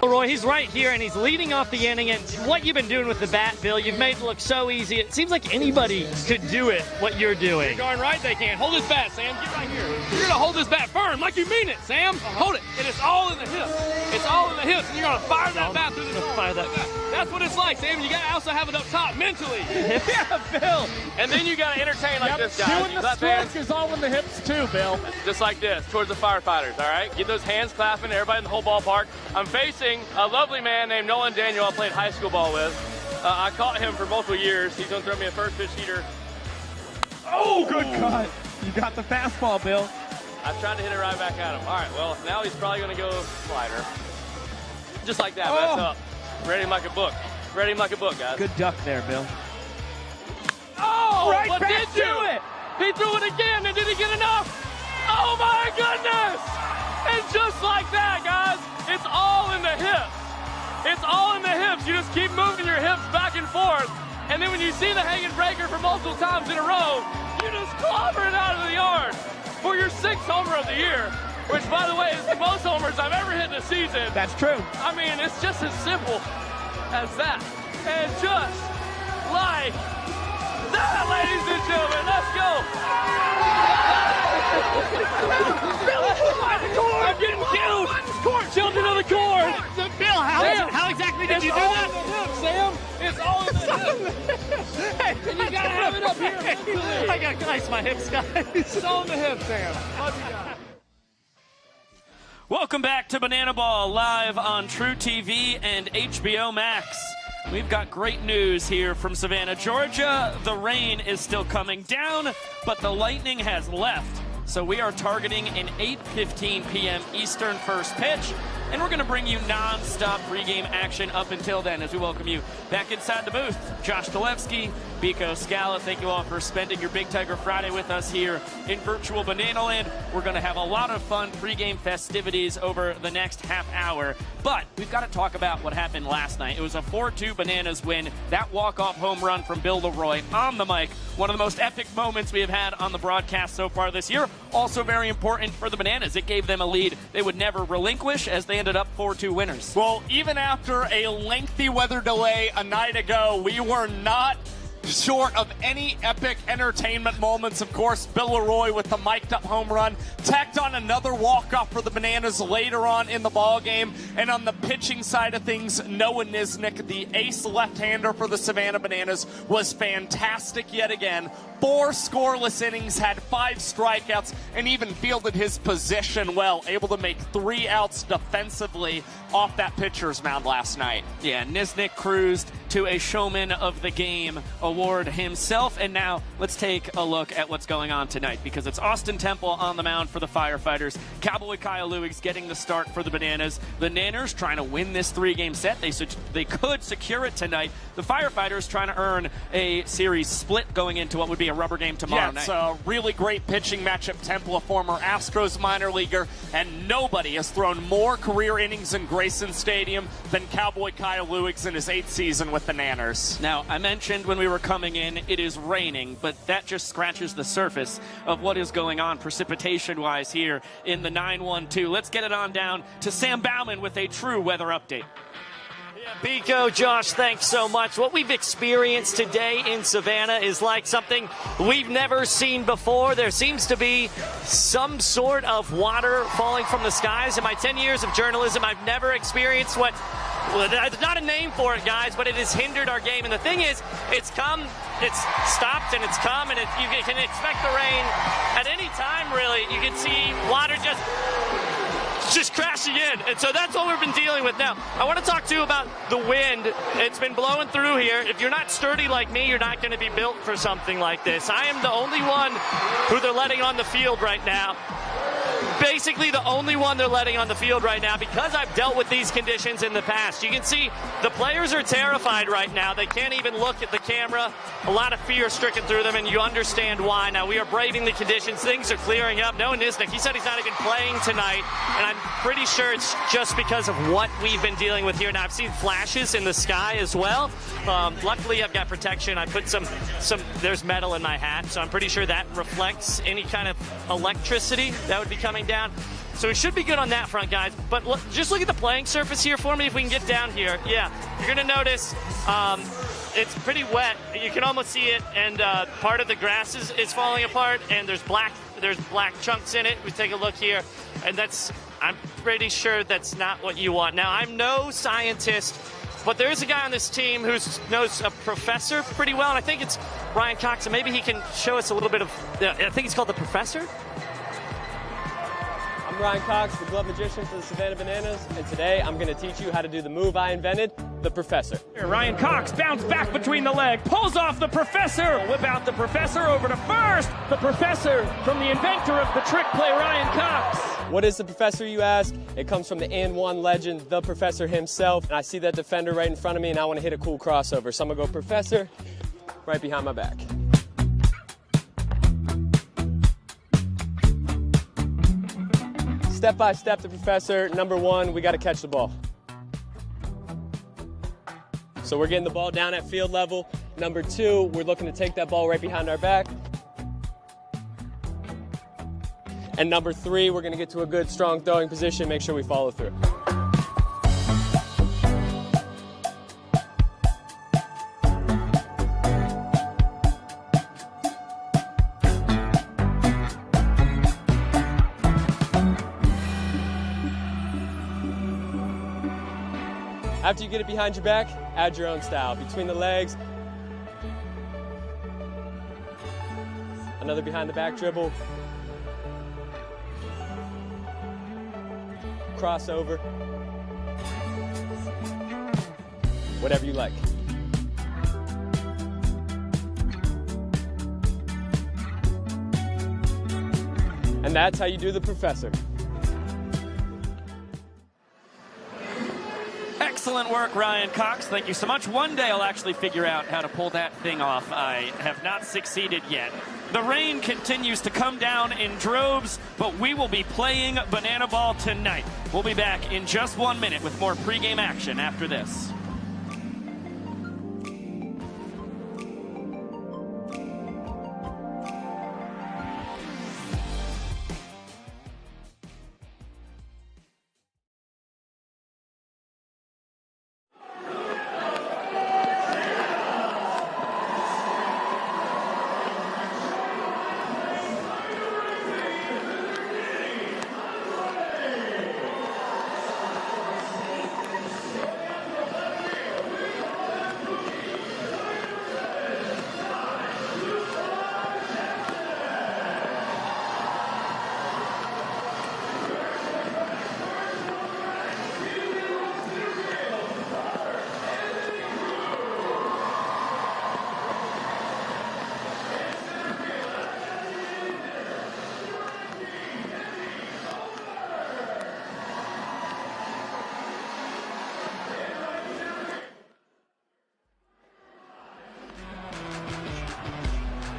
Leroy. He's right here, and he's leading off the inning. And what you've been doing with the bat, Bill, you've made it look so easy. It seems like anybody could do it, what you're doing. You're darn right they can. Hold this bat, Sam. Get right here. You're going to hold this bat firm like you mean it, Sam. Hold it. And it's all in the hips. It's all in the hips, and you're going to fire that bat through the door. Fire that. That's what it's like, Sam. You got to also have it up top mentally. Yeah, Bill. And then you got to entertain like this, guys. Doing the stroke is all in the hips too, Bill. Just like this, towards the firefighters, all right? Get those hands clapping, everybody in the whole ballpark. I'm facing a lovely man named Nolan Daniel I played high school ball with. I caught him for multiple years. He's going to throw me a first pitch heater. Oh, good cut. You got the fastball, Bill. I tried to hit it right back at him. All right, well, now he's probably going to go slider. Just like that, that's up. Ready him like a book. Ready him like a book, guys. Good duck there, Bill. Oh, Right what back did to you? it. He threw it again, and did he get enough? Oh, my goodness! And just like that, guys, it's all in the hips. It's all in the hips. You just keep moving your hips back and forth. And then when you see the hanging breaker for multiple times in a row, you just clobber it out of the yard for your 6th homer of the year, which, by the way, is the most homers I've ever hit in a season. That's true. I mean, it's just as simple as that. And just like that, ladies and gentlemen, let's go. I'm getting killed. Children of the corn. Bill, how exactly did you do that? Sam, it's all in the hips. And you gotta have it up here mentally. I got to ice my hips, guys. It's all in the hips, Sam. Love you guys. Welcome back to Banana Ball, live on TruTV and HBO Max. We've got great news here from Savannah, Georgia. The rain is still coming down, but the lightning has left. So we are targeting an 8:15 p.m. Eastern first pitch, and we're going to bring you non-stop pregame action up until then as we welcome you back inside the booth. Josh Dolevsky, Biko Scala, thank you all for spending your Big Tiger Friday with us here in virtual Banana Land. We're going to have a lot of fun pregame festivities over the next half hour, but we've got to talk about what happened last night. It was a 4-2 Bananas win. That walk-off home run from Bill Leroy on the mic, one of the most epic moments we have had on the broadcast so far this year. Also very important for the Bananas. It gave them a lead they would never relinquish as they ended up 4-2 winners. Well, even after a lengthy weather delay a night ago, we were not short of any epic entertainment moments. Of course, Bill Leroy with the mic'd up home run, tacked on another walk-off for the Bananas later on in the ball game. And on the pitching side of things, Noah Nisnik, the ace left-hander for the Savannah Bananas, was fantastic yet again. 4 scoreless innings, had 5 strikeouts, and even fielded his position well, able to make 3 outs defensively off that pitcher's mound last night. Yeah, Nisnik cruised to a Showman of the Game award himself. And now let's take a look at what's going on tonight, because it's Austin Temple on the mound for the Firefighters. Cowboy Kyle Lewig's getting the start for the Bananas. The Nanners trying to win this 3-game set. They could secure it tonight. The Firefighters trying to earn a series split going into what would be a rubber game tomorrow night. It's a really great pitching matchup. Temple, a former Astros minor leaguer, and nobody has thrown more career innings in Grayson Stadium than Cowboy Kyle Lewis in his 8th season with the Nanners. Now, I mentioned when we were coming in, it is raining, but that just scratches the surface of what is going on precipitation-wise here in the 9-1-2. Let's get it on down to Sam Bauman with a true weather update. Biko, Josh, thanks so much. What we've experienced today in Savannah is like something we've never seen before. There seems to be some sort of water falling from the skies. In my 10 years of journalism, I've never experienced what, well, there's not a name for it, guys, but it has hindered our game. And the thing is, it's come, it's stopped, and it's come, and you can expect the rain at any time, really. You can see water just crashing in. And so that's what we've been dealing with now. I want to talk to you about the wind. It's been blowing through here. If you're not sturdy like me, you're not going to be built for something like this. I am the only one who they're letting on the field right now. Basically the only one they're letting on the field right now, because I've dealt with these conditions in the past. You can see the players are terrified right now. They can't even look at the camera. A lot of fear stricken through them, and you understand why. Now, we are braving the conditions. Things are clearing up. Noah Nisnik, he said he's not even playing tonight, and I'm pretty sure it's just because of what we've been dealing with here. Now, I've seen flashes in the sky as well. Luckily, I've got protection. I put some there's metal in my hat, so I'm pretty sure that reflects any kind of electricity that would be coming down. So we should be good on that front, guys. But just look at the playing surface here for me if we can get down here. Yeah, you're going to notice it's pretty wet. You can almost see it, and part of the grass is falling apart, and there's black chunks in it. We take a look here, and I'm pretty sure that's not what you want. Now, I'm no scientist, but there is a guy on this team who knows a professor pretty well, and I think it's Ryan Cox, and maybe he can show us a little bit of, I think it's called the Professor. I'm Ryan Cox, the glove magician for the Savannah Bananas, and today I'm going to teach you how to do the move I invented, the Professor. Here, Ryan Cox bounce back between the leg, pulls off the Professor, whip out the Professor over to first. The Professor from the inventor of the trick play, Ryan Cox. What is the Professor, you ask? It comes from the and one legend, the Professor himself. And I see that defender right in front of me, and I want to hit a cool crossover. So I'm going to go Professor right behind my back. Step by step, the Professor. Number one, we got to catch the ball. So we're getting the ball down at field level. Number two, we're looking to take that ball right behind our back. And number three, we're going to get to a good, strong throwing position, make sure we follow through. After you get it behind your back, add your own style. Between the legs, another behind the back dribble, crossover, whatever you like. And that's how you do the Professor. Excellent work, Ryan Cox. Thank you so much. One day I'll actually figure out how to pull that thing off. I have not succeeded yet. The rain continues to come down in droves, but we will be playing banana ball tonight. We'll be back in just 1 minute with more pregame action after this.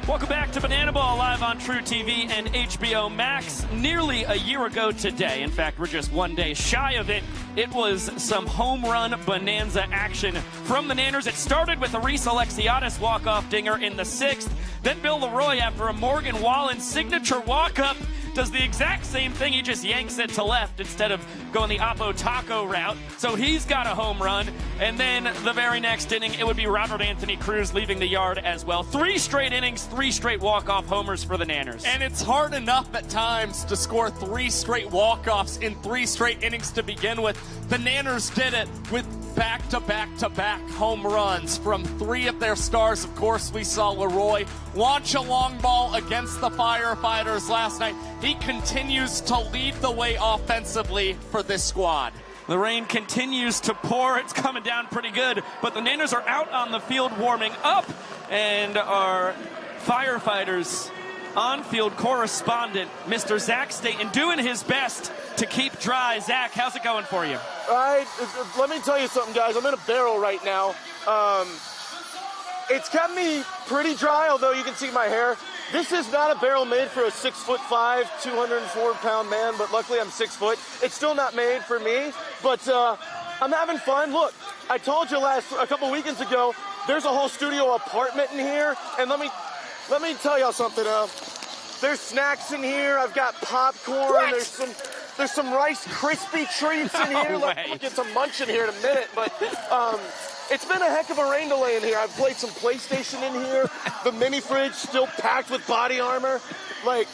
Welcome back to Banana Ball, live on TruTV and HBO Max. Nearly a year ago today, in fact, we're just 1 day shy of it, it was some home run bonanza action from the Nanners. It started with a Reese Alexiadis walk-off dinger in the 6th. Then Bill Leroy, after a Morgan Wallen signature walk-up, does the exact same thing. He just yanks it to left instead of going the Oppo Taco route. So he's got a home run. And then the very next inning, it would be Robert Anthony Cruz leaving the yard as well. 3 straight innings, 3 straight walk-off homers for the Nanners. And it's hard enough at times to score 3 straight walk-offs in 3 straight innings to begin with. The Nanners did it with back-to-back-to-back home runs from 3 of their stars. Of course, we saw Leroy launch a long ball against the Firefighters last night. He continues to lead the way offensively for this squad. The rain continues to pour. It's coming down pretty good, but the Nanners are out on the field warming up, and our Firefighters on-field correspondent, Mr. Zach Staten, doing his best to keep dry. Zach, how's it going for you? All right, let me tell you something, guys. I'm in a barrel right now. It's kept me pretty dry, although you can see my hair. This is not a barrel made for a 6'5", 204-pound man, but luckily I'm 6 foot. It's still not made for me, but I'm having fun. Look, I told you a couple weekends ago, there's a whole studio apartment in here, and let me tell y'all something. There's snacks in here. I've got popcorn. What? There's some Rice Krispie treats in here. We'll get some munch in here in a minute. But it's been a heck of a rain delay in here. I've played some PlayStation in here. The mini fridge still packed with body armor. Like,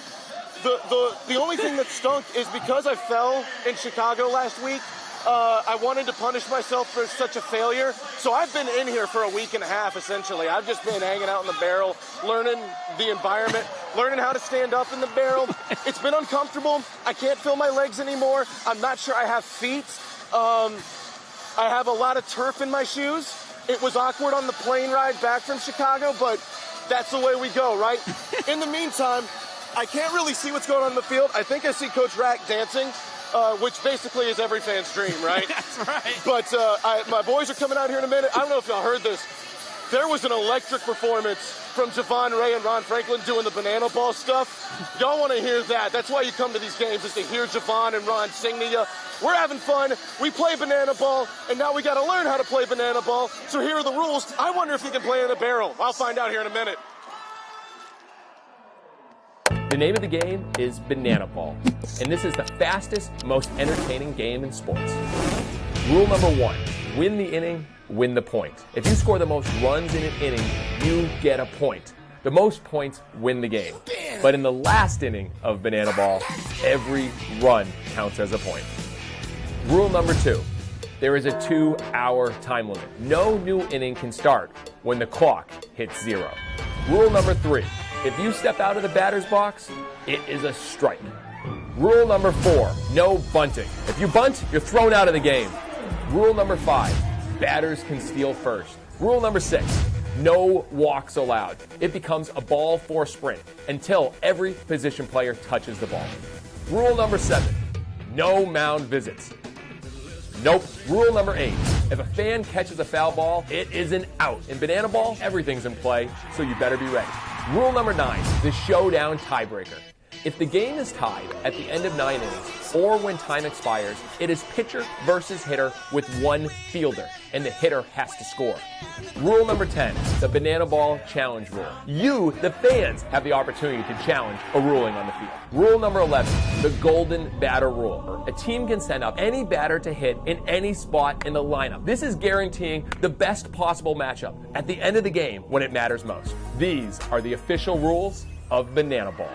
the only thing that stunk is because I fell in Chicago last week, I wanted to punish myself for such a failure. So I've been in here for a week and a half, essentially. I've just been hanging out in the barrel, learning the environment, learning how to stand up in the barrel. It's been uncomfortable. I can't feel my legs anymore. I'm not sure I have feet. I have a lot of turf in my shoes. It was awkward on the plane ride back from Chicago, but that's the way we go, right? In the meantime, I can't really see what's going on in the field. I think I see Coach Rack dancing. Which basically is every fan's dream, right? That's right. But my boys are coming out here in a minute. I don't know if y'all heard this. There was an electric performance from Javon Ray and Ron Franklin doing the banana ball stuff. Y'all want to hear that. That's why you come to these games, is to hear Javon and Ron sing to you. We're having fun. We play banana ball, and now we got to learn how to play banana ball. So here are the rules. I wonder if you can play in a barrel. I'll find out here in a minute. The name of the game is Banana Ball, and this is the fastest, most entertaining game in sports. Rule number 1, win the inning, win the point. If you score the most runs in an inning, you get a point. The most points win the game. But in the last inning of Banana Ball, every run counts as a point. Rule number 2, there is a 2-hour time limit. No new inning can start when the clock hits 0. Rule number 3, if you step out of the batter's box, it is a strike. Rule number 4, no bunting. If you bunt, you're thrown out of the game. Rule number 5, batters can steal first. Rule number 6, no walks allowed. It becomes a ball 4 sprint until every position player touches the ball. Rule number 7, no mound visits. Nope. Rule number 8, if a fan catches a foul ball, it is an out. In Banana Ball, everything's in play, so you better be ready. Rule number 9, the showdown tiebreaker. If the game is tied at the end of 9 innings or when time expires, it is pitcher versus hitter with 1 fielder, and the hitter has to score. Rule number 10, the Banana Ball challenge rule. You, the fans, have the opportunity to challenge a ruling on the field. Rule number 11, the golden batter rule. A team can send up any batter to hit in any spot in the lineup. This is guaranteeing the best possible matchup at the end of the game when it matters most. These are the official rules of Banana Ball.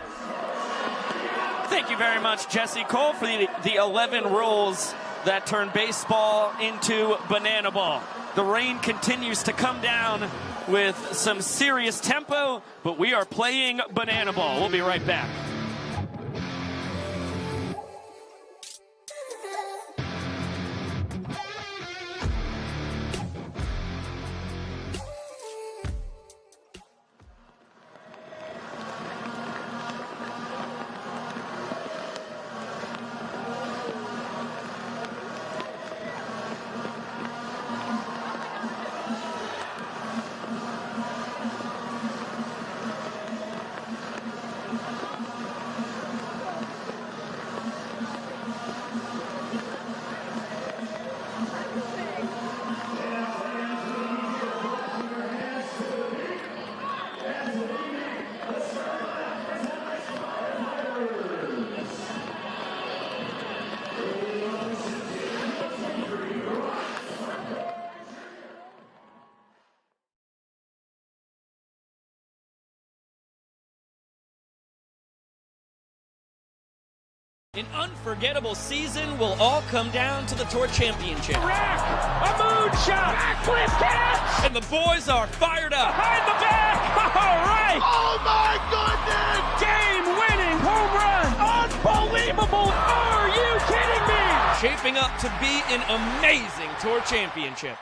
Thank you very much, Jesse Cole, for the 11 rules that turn baseball into Banana Ball. The rain continues to come down with some serious tempo, but we are playing Banana Ball. We'll be right back. An unforgettable season will all come down to the Tour Championship. Rack, a moonshot, Cliff catch! And the boys are fired up. Behind the back, all right! Oh my goodness! Game-winning home run! Unbelievable! Are you kidding me? Shaping up to be an amazing Tour Championship.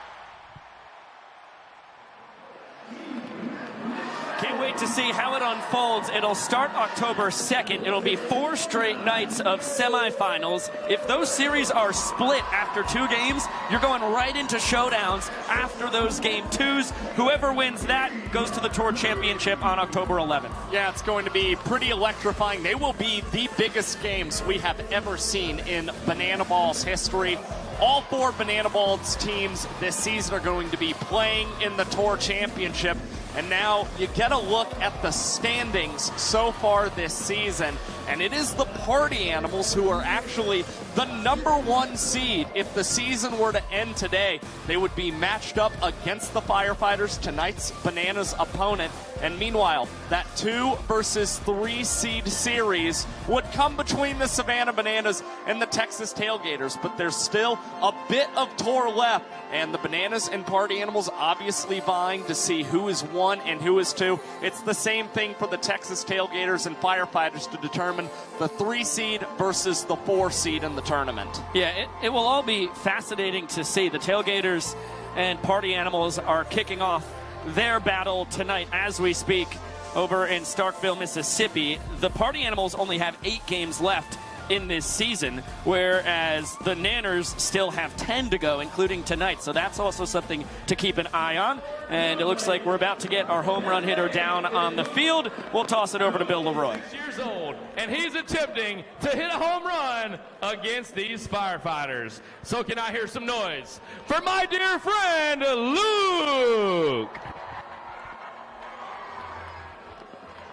Can't wait to see how it unfolds. It'll start October 2nd. It'll be 4 straight nights of semifinals. If those series are split after 2 games, you're going right into showdowns after those game 2s. Whoever wins that goes to the Tour Championship on October 11th. Yeah, it's going to be pretty electrifying. They will be the biggest games we have ever seen in Banana Ball's history. All 4 Banana Balls teams this season are going to be playing in the Tour Championship. And now you get a look at the standings so far this season. and it is the Party Animals who are actually the #1 seed. If the season were to end today, they would be matched up against the Firefighters, tonight's Bananas opponent. And meanwhile, that 2 versus 3 seed series would come between the Savannah Bananas and the Texas Tailgators. But there's still a bit of tour left, and the Bananas and Party Animals obviously vying to see who is 1 and who is 2. It's the same thing for the Texas Tailgators and Firefighters to determine the 3 seed versus the 4 seed in the tournament. Yeah, it will all be fascinating to see. The Tailgators and Party Animals are kicking off their battle tonight as we speak over in Starkville, Mississippi. The Party Animals only have 8 games left in this season, whereas the Nanners still have 10 to go, including tonight. So that's also something to keep an eye on. And it looks like we're about to get our home run hitter down on the field. We'll toss it over to Bill Leroy. 6 years old, and he's attempting to hit a home run against these Firefighters. So can I hear some noise for my dear friend, Luke?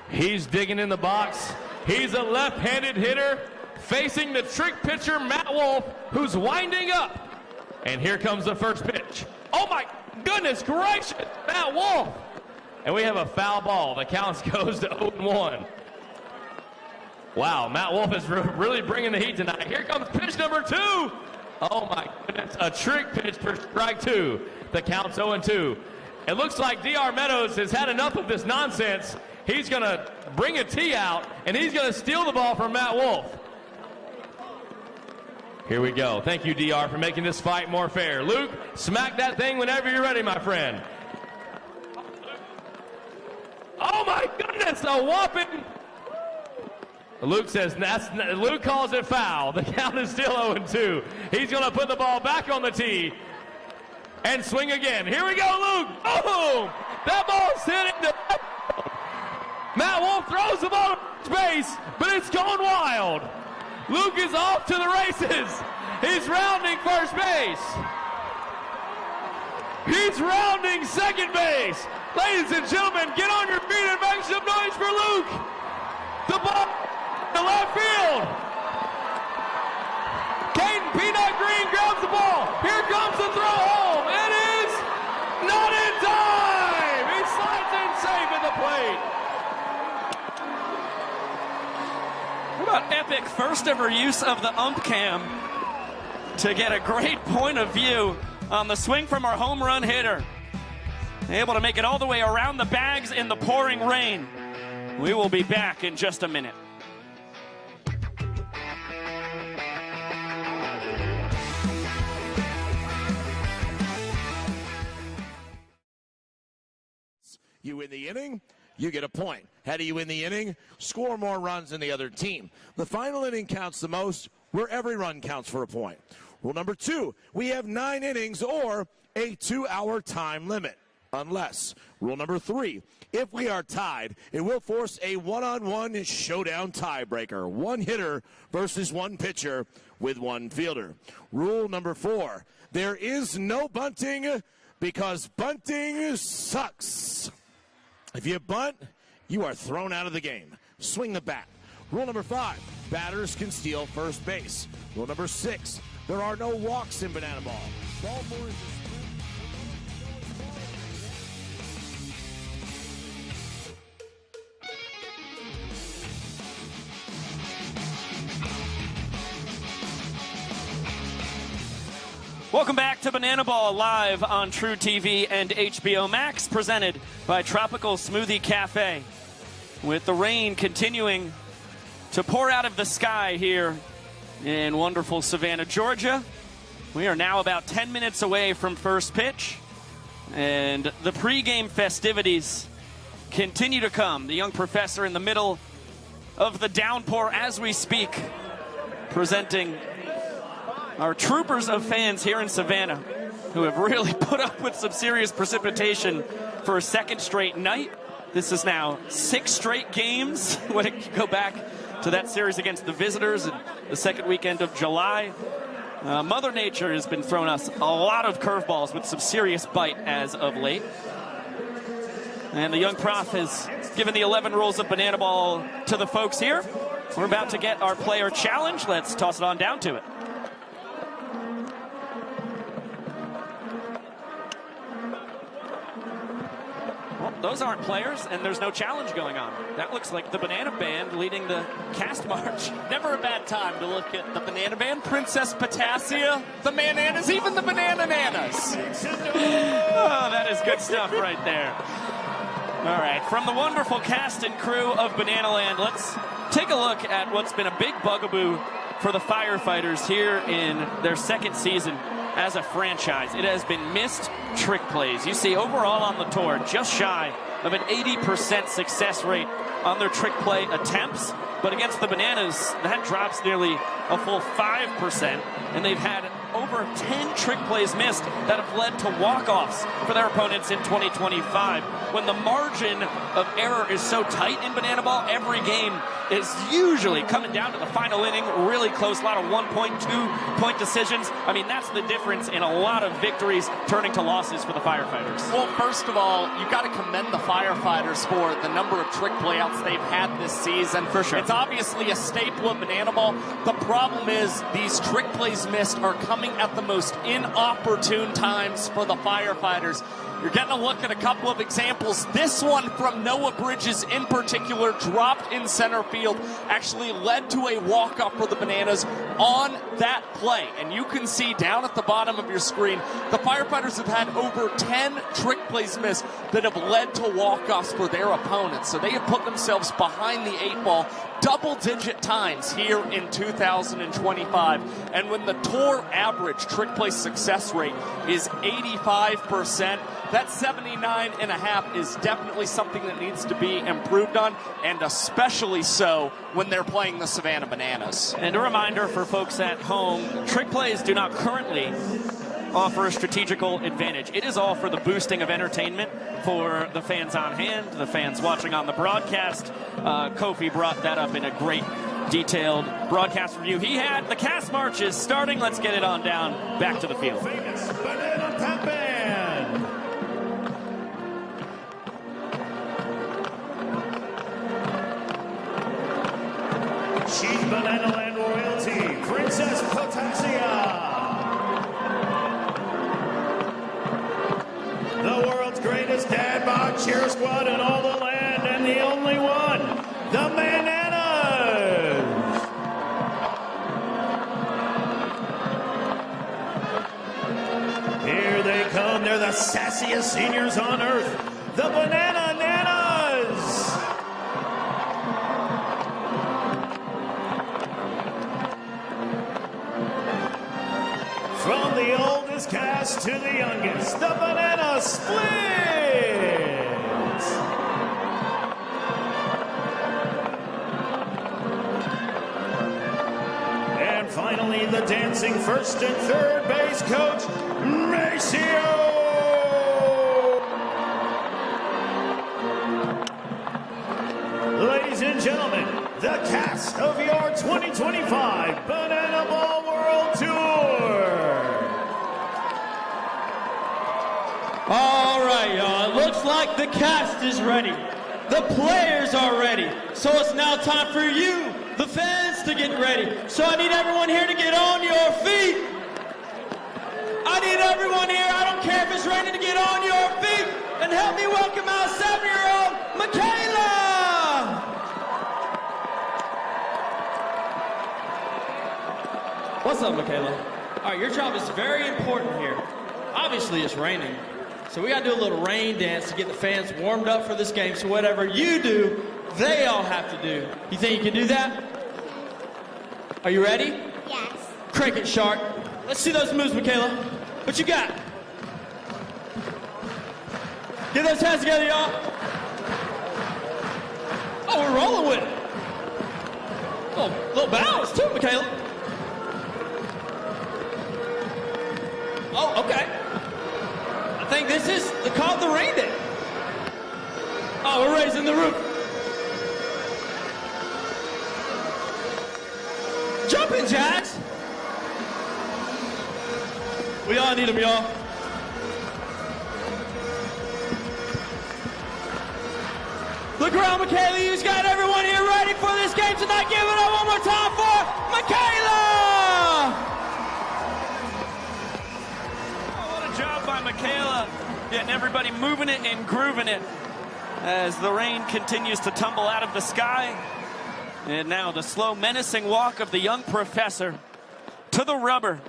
He's digging in the box. He's a left-handed hitter facing the trick pitcher, Matt Wolf, who's winding up. And here comes the first pitch. Oh, my goodness gracious, Matt Wolf. And we have a foul ball. The count goes to 0-1. Wow, Matt Wolf is really bringing the heat tonight. Here comes pitch number 2. Oh, my goodness, a trick pitch for strike 2. The count's 0-2. It looks like D.R. Meadows has had enough of this nonsense. He's going to bring a tee out, and he's going to steal the ball from Matt Wolf. Here we go. Thank you, DR, for making this fight more fair. Luke, smack that thing whenever you're ready, my friend. Oh, my goodness, a whopping. Luke says, Luke calls it foul. The count is still 0-2. He's going to put the ball back on the tee and swing again. Here we go, Luke. Boom! That ball's hit into. Matt Wolf throws the ball to base, but it's going wild. Luke is off to the races. He's rounding first base. He's rounding second base. Ladies and gentlemen, get on your feet and make some noise for Luke. The ball to left field. Caden Peanut Green grabs the ball. Here comes the throw home. It is not in time. He slides in safe at the plate. What about epic first ever use of the ump cam to get a great point of view on the swing from our home run hitter. Able to make it all the way around the bags in the pouring rain. We will be back in just a minute. You win the inning, you get a point. How do you win the inning? Score more runs than the other team. The final inning counts the most, where every run counts for a point. Rule number 2, we have 9 innings or a 2-hour time limit. Unless. Rule number 3, if we are tied, it will force a one-on-one showdown tiebreaker. 1 hitter versus 1 pitcher with 1 fielder. Rule number 4, there is no bunting because bunting sucks. If you bunt, you are thrown out of the game. Swing the bat. Rule number 5, batters can steal first base. Rule number 6, there are no walks in banana ball. Ball 4 is Welcome back to Banana Ball live on TruTV and HBO Max, presented by Tropical Smoothie Cafe. With the rain continuing to pour out of the sky here in wonderful Savannah, Georgia. We are now about 10 minutes away from first pitch, and the pregame festivities continue to come. The young professor in the middle of the downpour as we speak, presenting our troopers of fans here in Savannah, who have really put up with some serious precipitation for a second straight night. This is now 6 straight games when it go back to that series against the Visitors in the second weekend of July. Mother Nature has been throwing us a lot of curveballs with some serious bite as of late. And the young prof has given the 11 rules of Banana Ball to the folks here. We're about to get our player challenge. Let's toss it on down to it. Well, those aren't players, and there's no challenge going on. That looks like the Banana Band leading the cast march. Never a bad time to look at the Banana Band, Princess Potassia, the Mananas, even the Banana Nanas. Oh, that is good stuff right there. All right, from the wonderful cast and crew of Banana Land, let's take a look at what's been a big bugaboo for the Firefighters here in their second season as a franchise. It has been missed trick plays. You see overall on the tour, just shy of an 80% success rate on their trick play attempts. But against the Bananas, that drops nearly a full 5%. And they've had over 10 trick plays missed that have led to walk-offs for their opponents in 2025. When the margin of error is so tight in Banana Ball, every game is usually coming down to the final inning, really close, a lot of 1.2 point decisions. I mean, that's the difference in a lot of victories turning to losses for the Firefighters. Well, first of all, you got to commend the Firefighters for the number of trick playouts they've had this season. For sure. It's obviously a staple of Banana Ball. The problem is these trick plays missed are coming at the most inopportune times for the Firefighters. You're getting a look at a couple of examples. This one from Noah Bridges in particular, dropped in center field, actually led to a walk-off for the Bananas on that play. And you can see down at the bottom of your screen, the Firefighters have had over 10 trick plays missed that have led to walk-offs for their opponents. So they have put themselves behind the 8 ball double-digit times here in 2025. And when the tour average trick play success rate is 85%, that 79.5 is definitely something that needs to be improved on, and especially so when they're playing the Savannah Bananas. And a reminder for folks at home, trick plays do not currently offer a strategical advantage. It is all for the boosting of entertainment for the fans on hand, the fans watching on the broadcast. Kofi brought that up in a great detailed broadcast review he had. The cast march is starting. Let's get it on down back to the field. Famous Banana Pep Band. She's Banana Land royalty, Princess Potassia. The world's greatest dad bod cheer squad in all the land, and the only one, the Bananas. Here they come, they're the sassiest seniors on earth, the Banana Nanas. From the oldest cast to the youngest, the Banana Splits. And finally, the dancing first and third base coach, Maceo. Ladies and gentlemen, the cast of your 2025 Banana Ball World Tour. All right, y'all. It looks like the cast is ready. The players are ready. So it's now time for you, the fans, to get ready. So I need everyone here to get on your feet. I need everyone here, I don't care if it's raining, to get on your feet and help me welcome our 7-year-old Michaela. What's up, Michaela? All right, your job is very important here. Obviously, it's raining. So we got to do a little rain dance to get the fans warmed up for this game. So whatever you do, they all have to do. You think you can do that? Are you ready? Yes. Crank it, Shark. Let's see those moves, Michaela. What you got? Get those hands together, y'all. Oh, we're rolling with it. Little bounce, too, Michaela. Oh, okay. I think this is called the rain dance. Oh, we're raising the roof. Jumping jacks. We all need them, y'all. Look around, Michaela. You've got everyone here ready for this game tonight. Give it up one more time for Michaela! Oh, what a job by Michaela, getting everybody moving it and grooving it as the rain continues to tumble out of the sky. And now the slow, menacing walk of the young professor to the rubber.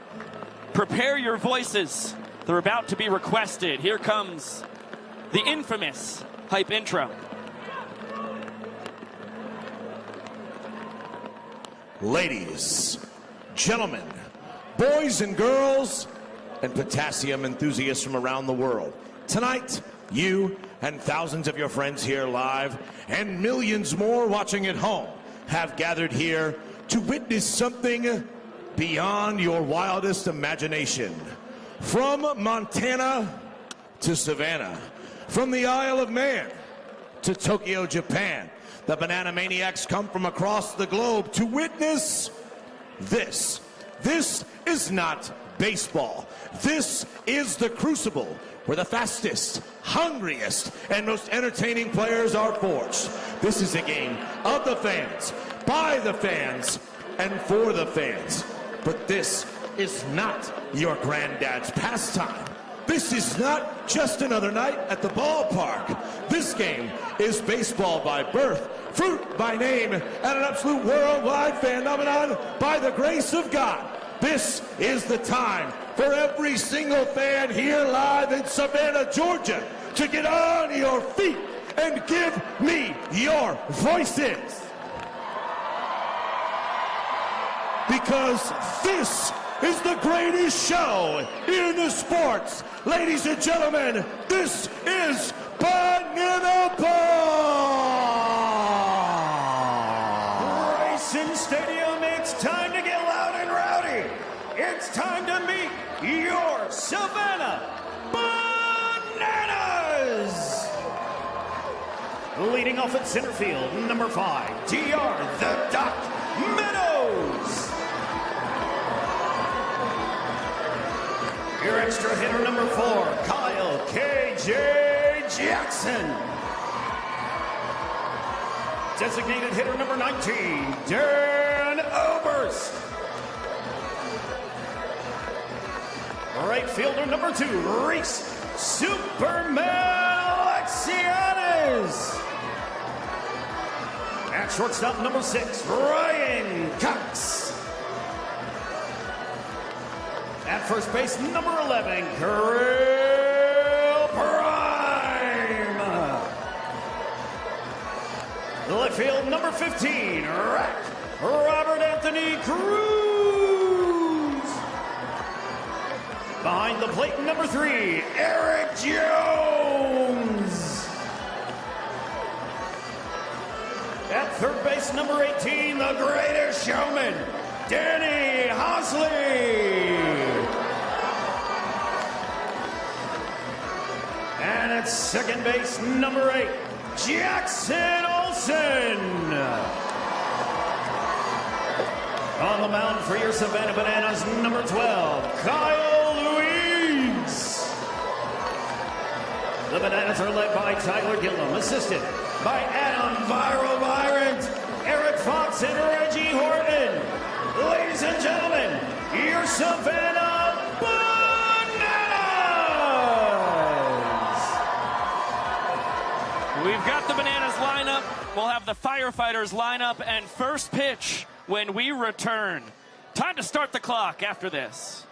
Prepare your voices. They're about to be requested. Here comes the infamous hype intro. Ladies, gentlemen, boys and girls, and potassium enthusiasts from around the world. Tonight, you and thousands of your friends here live and millions more watching at home have gathered here to witness something beyond your wildest imagination. From Montana to Savannah, from the Isle of Man to Tokyo, Japan, the Banana Maniacs come from across the globe to witness this. This is not baseball. This is the Crucible, where the fastest, hungriest, and most entertaining players are forged. This is a game of the fans, by the fans, and for the fans. But this is not your granddad's pastime. This is not just another night at the ballpark. This game is baseball by birth, fruit by name, and an absolute worldwide phenomenon by the grace of God. This is the time for every single fan here live in Savannah, Georgia, to get on your feet and give me your voices. Because this is the greatest show in the sports. Ladies and gentlemen, this is Banana Ball! Grayson Stadium, it's time to get loud and rowdy. It's time to meet your Savannah Bananas! Leading off at center field, number 5, DR the Doc Meadows. Your extra hitter, number 4, Kyle K.J. Jackson. Designated hitter, number 19, Dan Oberst. Right fielder, number 2, Reese Superman Alexianis. At shortstop, number 6, Ryan Cox. At first base, number 11, Kirill Prime. Left field, number 15, Robert Anthony Cruz. Behind the plate, number 3, Eric Jones. At third base, number 18, the greatest showman, Danny Hosley. And at second base, number 8, Jackson Olsen. On the mound for your Savannah Bananas, number 12, Kyle Louise. The Bananas are led by Tyler Gillum, assisted by Adam Viral Virant, Eric Fox, and Reggie Horton. Ladies and gentlemen, your Savannah Bananas! We've got the Bananas lineup. We'll have the Firefighters lineup and first pitch when we return. Time to start the clock after this.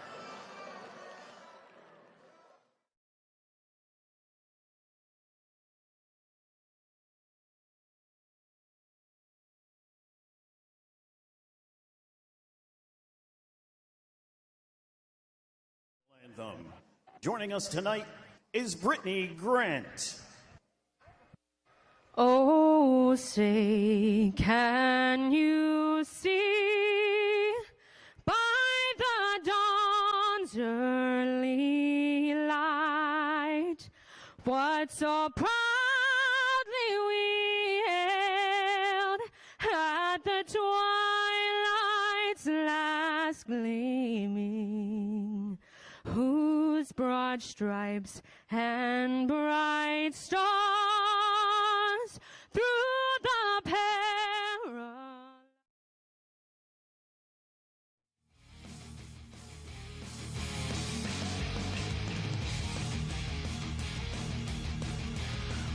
Anthem. Joining us tonight is Brittany Grant. Oh, say, can you see by the dawn's early light what so proudly we hailed at the twilight's last gleaming, whose broad stripes and bright stars through the perilous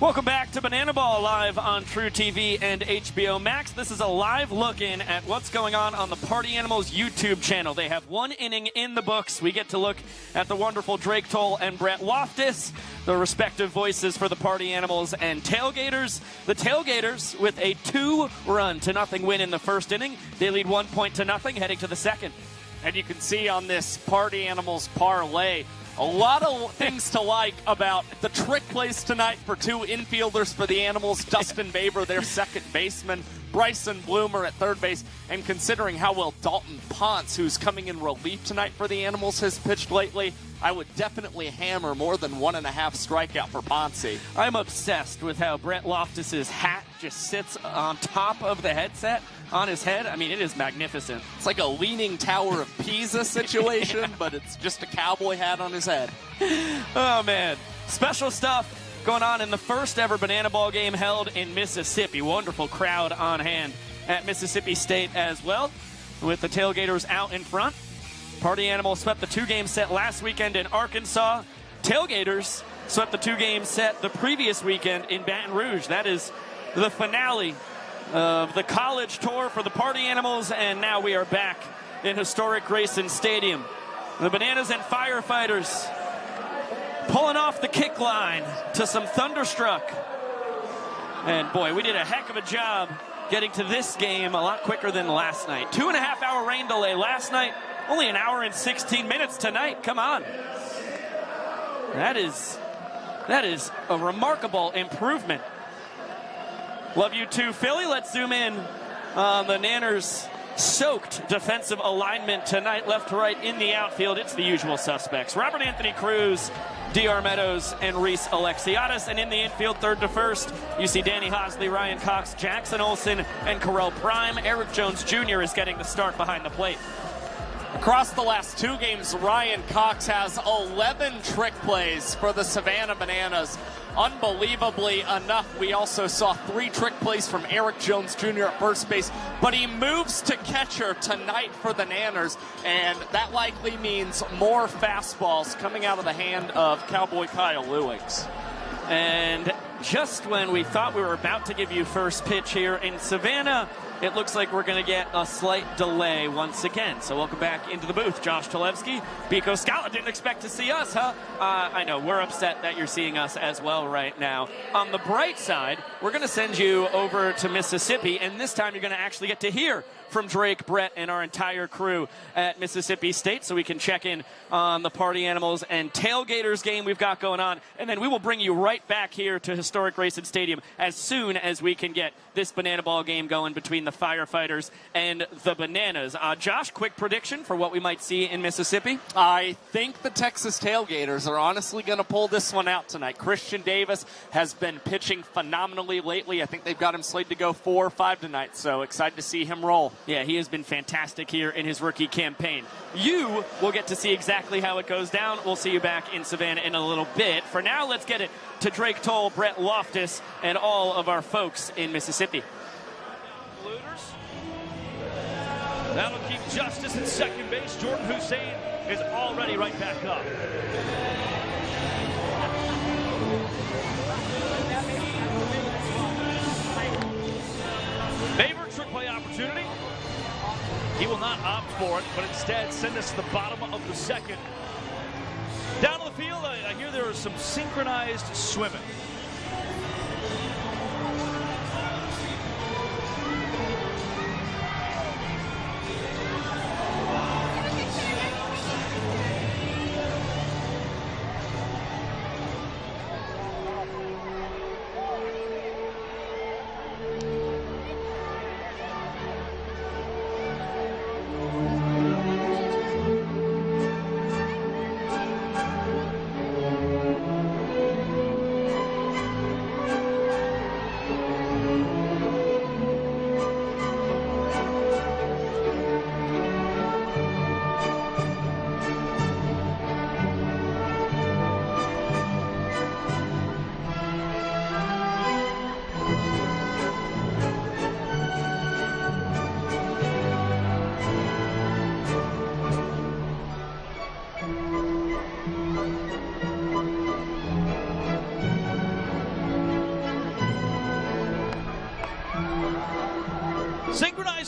Welcome back to Banana Ball live on TruTV and HBO Max. This is a live look-in at what's going on the Party Animals YouTube channel. They have one inning in the books. We get to look at the wonderful Drake Toll and Brett Loftus, the respective voices for the Party Animals and Tailgators. The Tailgators with a 2-0 win in the first inning. They lead 1-0 heading to the second. And you can see on this Party Animals parlay, a lot of things to like about the trick plays tonight for two infielders for the Animals. Dustin Baber, their second baseman. Bryson Bloomer at third base. And considering how well Dalton Ponce, who's coming in relief tonight for the Animals, has pitched lately, I would definitely hammer more than 1.5 strikeout for Ponce. I'm obsessed with how Brett Loftus's hat just sits on top of the headset on his head. I mean, it is magnificent. It's like a leaning Tower of Pisa situation, yeah. But it's just a cowboy hat on his head. Oh, man. Special stuff going on in the first ever Banana Ball game held in Mississippi. Wonderful crowd on hand at Mississippi State as well, with the Tailgators out in front. Party Animals swept the 2-game set last weekend in Arkansas. Tailgators swept the 2-game set the previous weekend in Baton Rouge. That is the finale of the college tour for the Party Animals, and now we are back in historic Grayson Stadium. The Bananas and Firefighters pulling off the kick line to some Thunderstruck. And boy, we did a heck of a job getting to this game a lot quicker than last night. 2.5-hour rain delay last night, only an hour and 16 minutes tonight. Come on. That is a remarkable improvement. Love you too, Philly. Let's zoom in on the Nanners' soaked defensive alignment tonight, left to right in the outfield. It's the usual suspects: Robert Anthony Cruz, D.R. Meadows, and Reese Alexiadis. And in the infield, third to first, you see Danny Hosley, Ryan Cox, Jackson Olsen, and Carell Prime. Eric Jones Jr. is getting the start behind the plate. Across the last 2 games, Ryan Cox has 11 trick plays for the Savannah Bananas. Unbelievably enough, we also saw 3 trick plays from Eric Jones Jr. at first base, but he moves to catcher tonight for the Nanners, and that likely means more fastballs coming out of the hand of Cowboy Kyle Lewings. And just when we thought we were about to give you first pitch here in Savannah, it looks like we're going to get a slight delay once again. So welcome back into the booth, Josh Talevsky. Pico Scala didn't expect to see us, huh? I know, we're upset that you're seeing us as well right now. On the bright side, we're going to send you over to Mississippi, and this time you're going to actually get to hear from Drake, Brett, and our entire crew at Mississippi State, so we can check in on the Party Animals and Tailgators game we've got going on, and then we will bring you right back here to historic Grayson Stadium as soon as we can get this Banana Ball game going between the Firefighters and the Bananas. Josh, quick prediction for what we might see in Mississippi? I think the Texas Tailgators are honestly going to pull this one out tonight. Christian Davis has been pitching phenomenally lately. I think they've got him slated to go 4 or 5 tonight, so excited to see him roll. Yeah, he has been fantastic here in his rookie campaign. You will get to see exactly how it goes down. We'll see you back in Savannah in a little bit. For now, let's get it to Drake Toll, Brett Loftus, and all of our folks in Mississippi. That'll keep Justice at second base. Jordan Hussein is already right back up. Favorite trick play opportunity. He will not opt for it, but instead send us to the bottom of the second. Down on the field, I hear there is some synchronized swimming.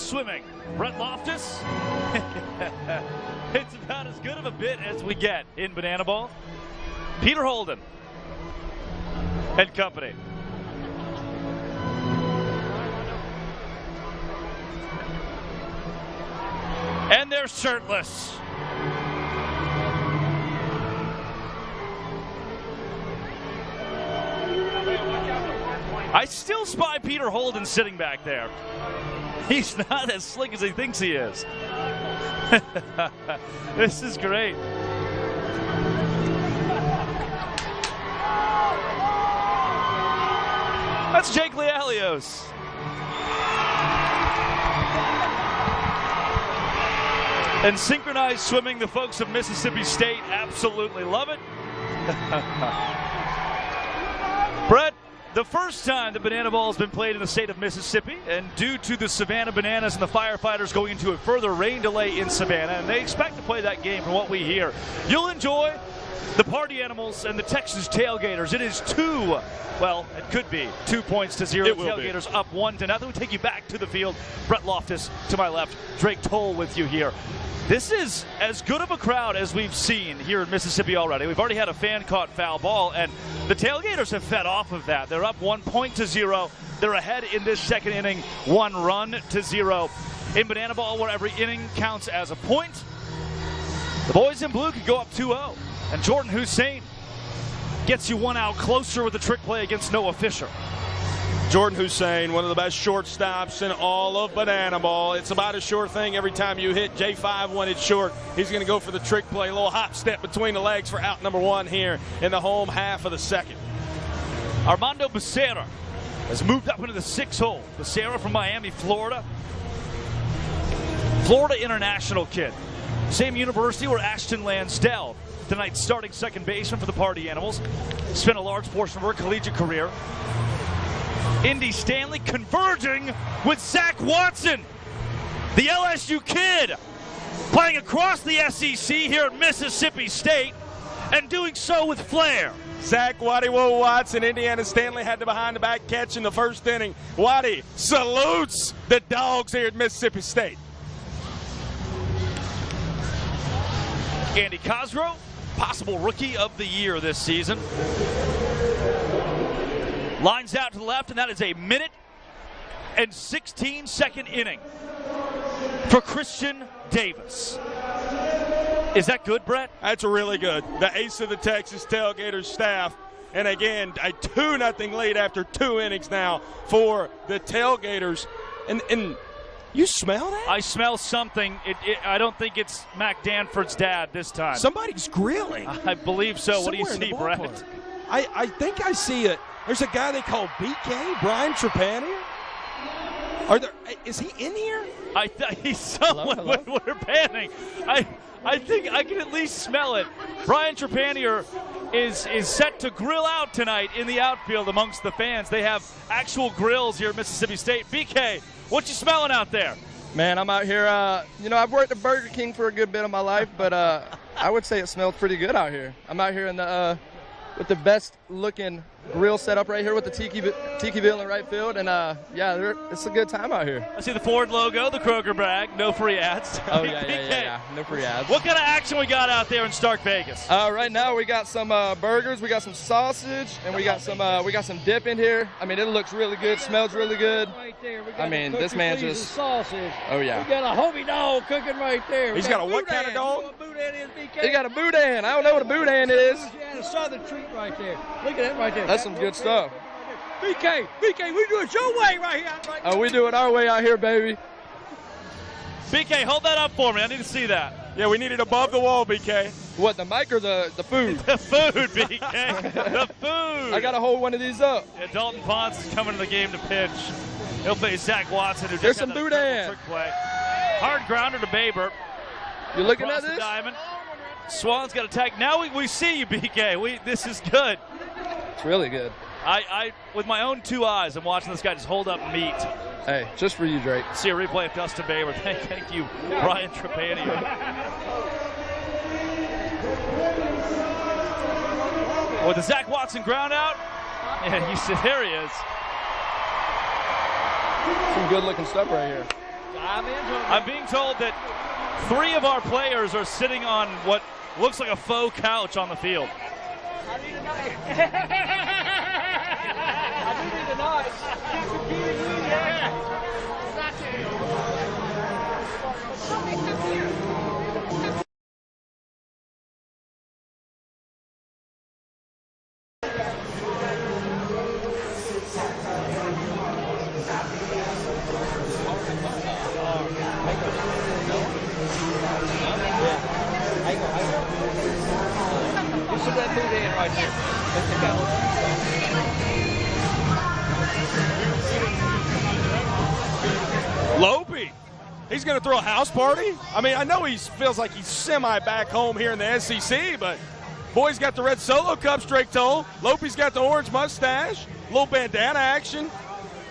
swimming. Brett Loftus. It's about as good of a bit as we get in Banana Ball. Peter Holden and company. And they're shirtless. I still spy Peter Holden sitting back there. He's not as slick as he thinks he is. This is great. That's Jake Lealios. And synchronized swimming, the folks of Mississippi State absolutely love it. Brett, the first time the Banana Ball has been played in the state of Mississippi, and due to the Savannah Bananas and the Firefighters going into a further rain delay in Savannah, and they expect to play that game from what we hear, you'll enjoy the Party Animals and the Texas Tailgators. It is it could be 2 points to 0. Tailgators up 1-0. We take you back to the field. Brett Loftus to my left, Drake Toll with you here. This is as good of a crowd as we've seen here in Mississippi already. We've already had a fan-caught foul ball, and the Tailgators have fed off of that. They're up 1 point to 0. They're ahead in this second inning, 1 run to 0. In Banana Ball, where every inning counts as a point, the boys in blue could go up 2-0. And Jordan Hussein gets you 1 out closer with a trick play against Noah Fisher. Jordan Hussein, one of the best shortstops in all of Banana Ball. It's about a sure thing every time you hit J5 when it's short. He's going to go for the trick play, a little hop step between the legs for out number 1 here in the home half of the second. Armando Becerra has moved up into the 6th hole. Becerra from Miami, Florida. Florida international kid. Same university where Ashton Lansdell, tonight's starting second baseman for the Party Animals, spent a large portion of her collegiate career. Indy Stanley converging with Zach Watson, the LSU kid, playing across the SEC here at Mississippi State and doing so with flair. Zach Waddy Watson, Indiana Stanley had the behind-the-back catch in the first inning. Waddy salutes the Dogs here at Mississippi State. Andy Cosgrove, possible rookie of the year this season. Lines out to the left, and that is a 1 and 16-second inning for Christian Davis. Is that good, Brett? That's really good. The ace of the Texas Tailgators staff. And again, a 2-0 lead after 2 innings now for the Tailgators. And you smell that? I smell something. I don't think it's Mac Danford's dad this time. Somebody's grilling. I believe so. What do you see, Brett? I think I see it. There's a guy they call BK, Brian Trepanier. Is he in here? He's someone when we're panning. I think I can at least smell it. Brian Trepanier is set to grill out tonight in the outfield amongst the fans. They have actual grills here at Mississippi State. BK, what you smelling out there? Man, I'm out here. I've worked at Burger King for a good bit of my life, but I would say it smells pretty good out here. I'm out here in the with the best looking grill setup right here with the Tiki Bill in right field, and it's a good time out here. I see the Ford logo, the Kroger bag, no free ads. Oh yeah, no free ads. What kind of action we got out there in Stark Vegas? Right now we got some burgers, we got some sausage, and we got some dip in here. I mean, it looks really good, smells really good. Right there, we got I mean, this man just sausage. Oh yeah. We got a homie dog cooking right there. He's got a what kind of dog? You know what boudin is, BK? He got a boudin. I don't know what a boudin is. Yeah, a southern treat right there. Look at that right there. That's some good stuff. BK, we do it your way right here. Oh, we do it our way out here, baby. BK, hold that up for me. I need to see that. Yeah, we need it above the wall, BK. What, the mic or the food? The food, BK. The food. I got to hold one of these up. Yeah, Dalton Ponce is coming to the game to pitch. He'll face Zach Watson, who There's just some had boudin. trick play. Hard grounder to Baber. You looking Across at this? The diamond. Swan's got a tag. Now we see you, BK. This is good. It's really good. I with my own 2 eyes, I'm watching this guy just hold up meat. Hey, just for you, Drake. See a replay of Dustin Baber. Thank you, Brian Trepanier. With the Zach Watson ground out, and you see there he is. Some good-looking stuff right here. I'm being told that 3 of our players are sitting on what looks like a faux couch on the field. I need a knife. I do need a knife. Yeah. That food in right here. Lopey, he's going to throw a house party? I mean, I know he feels like he's semi back home here in the SEC, but boy's got the red Solo Cup straight toe. Lopey's got the orange mustache, little bandana action.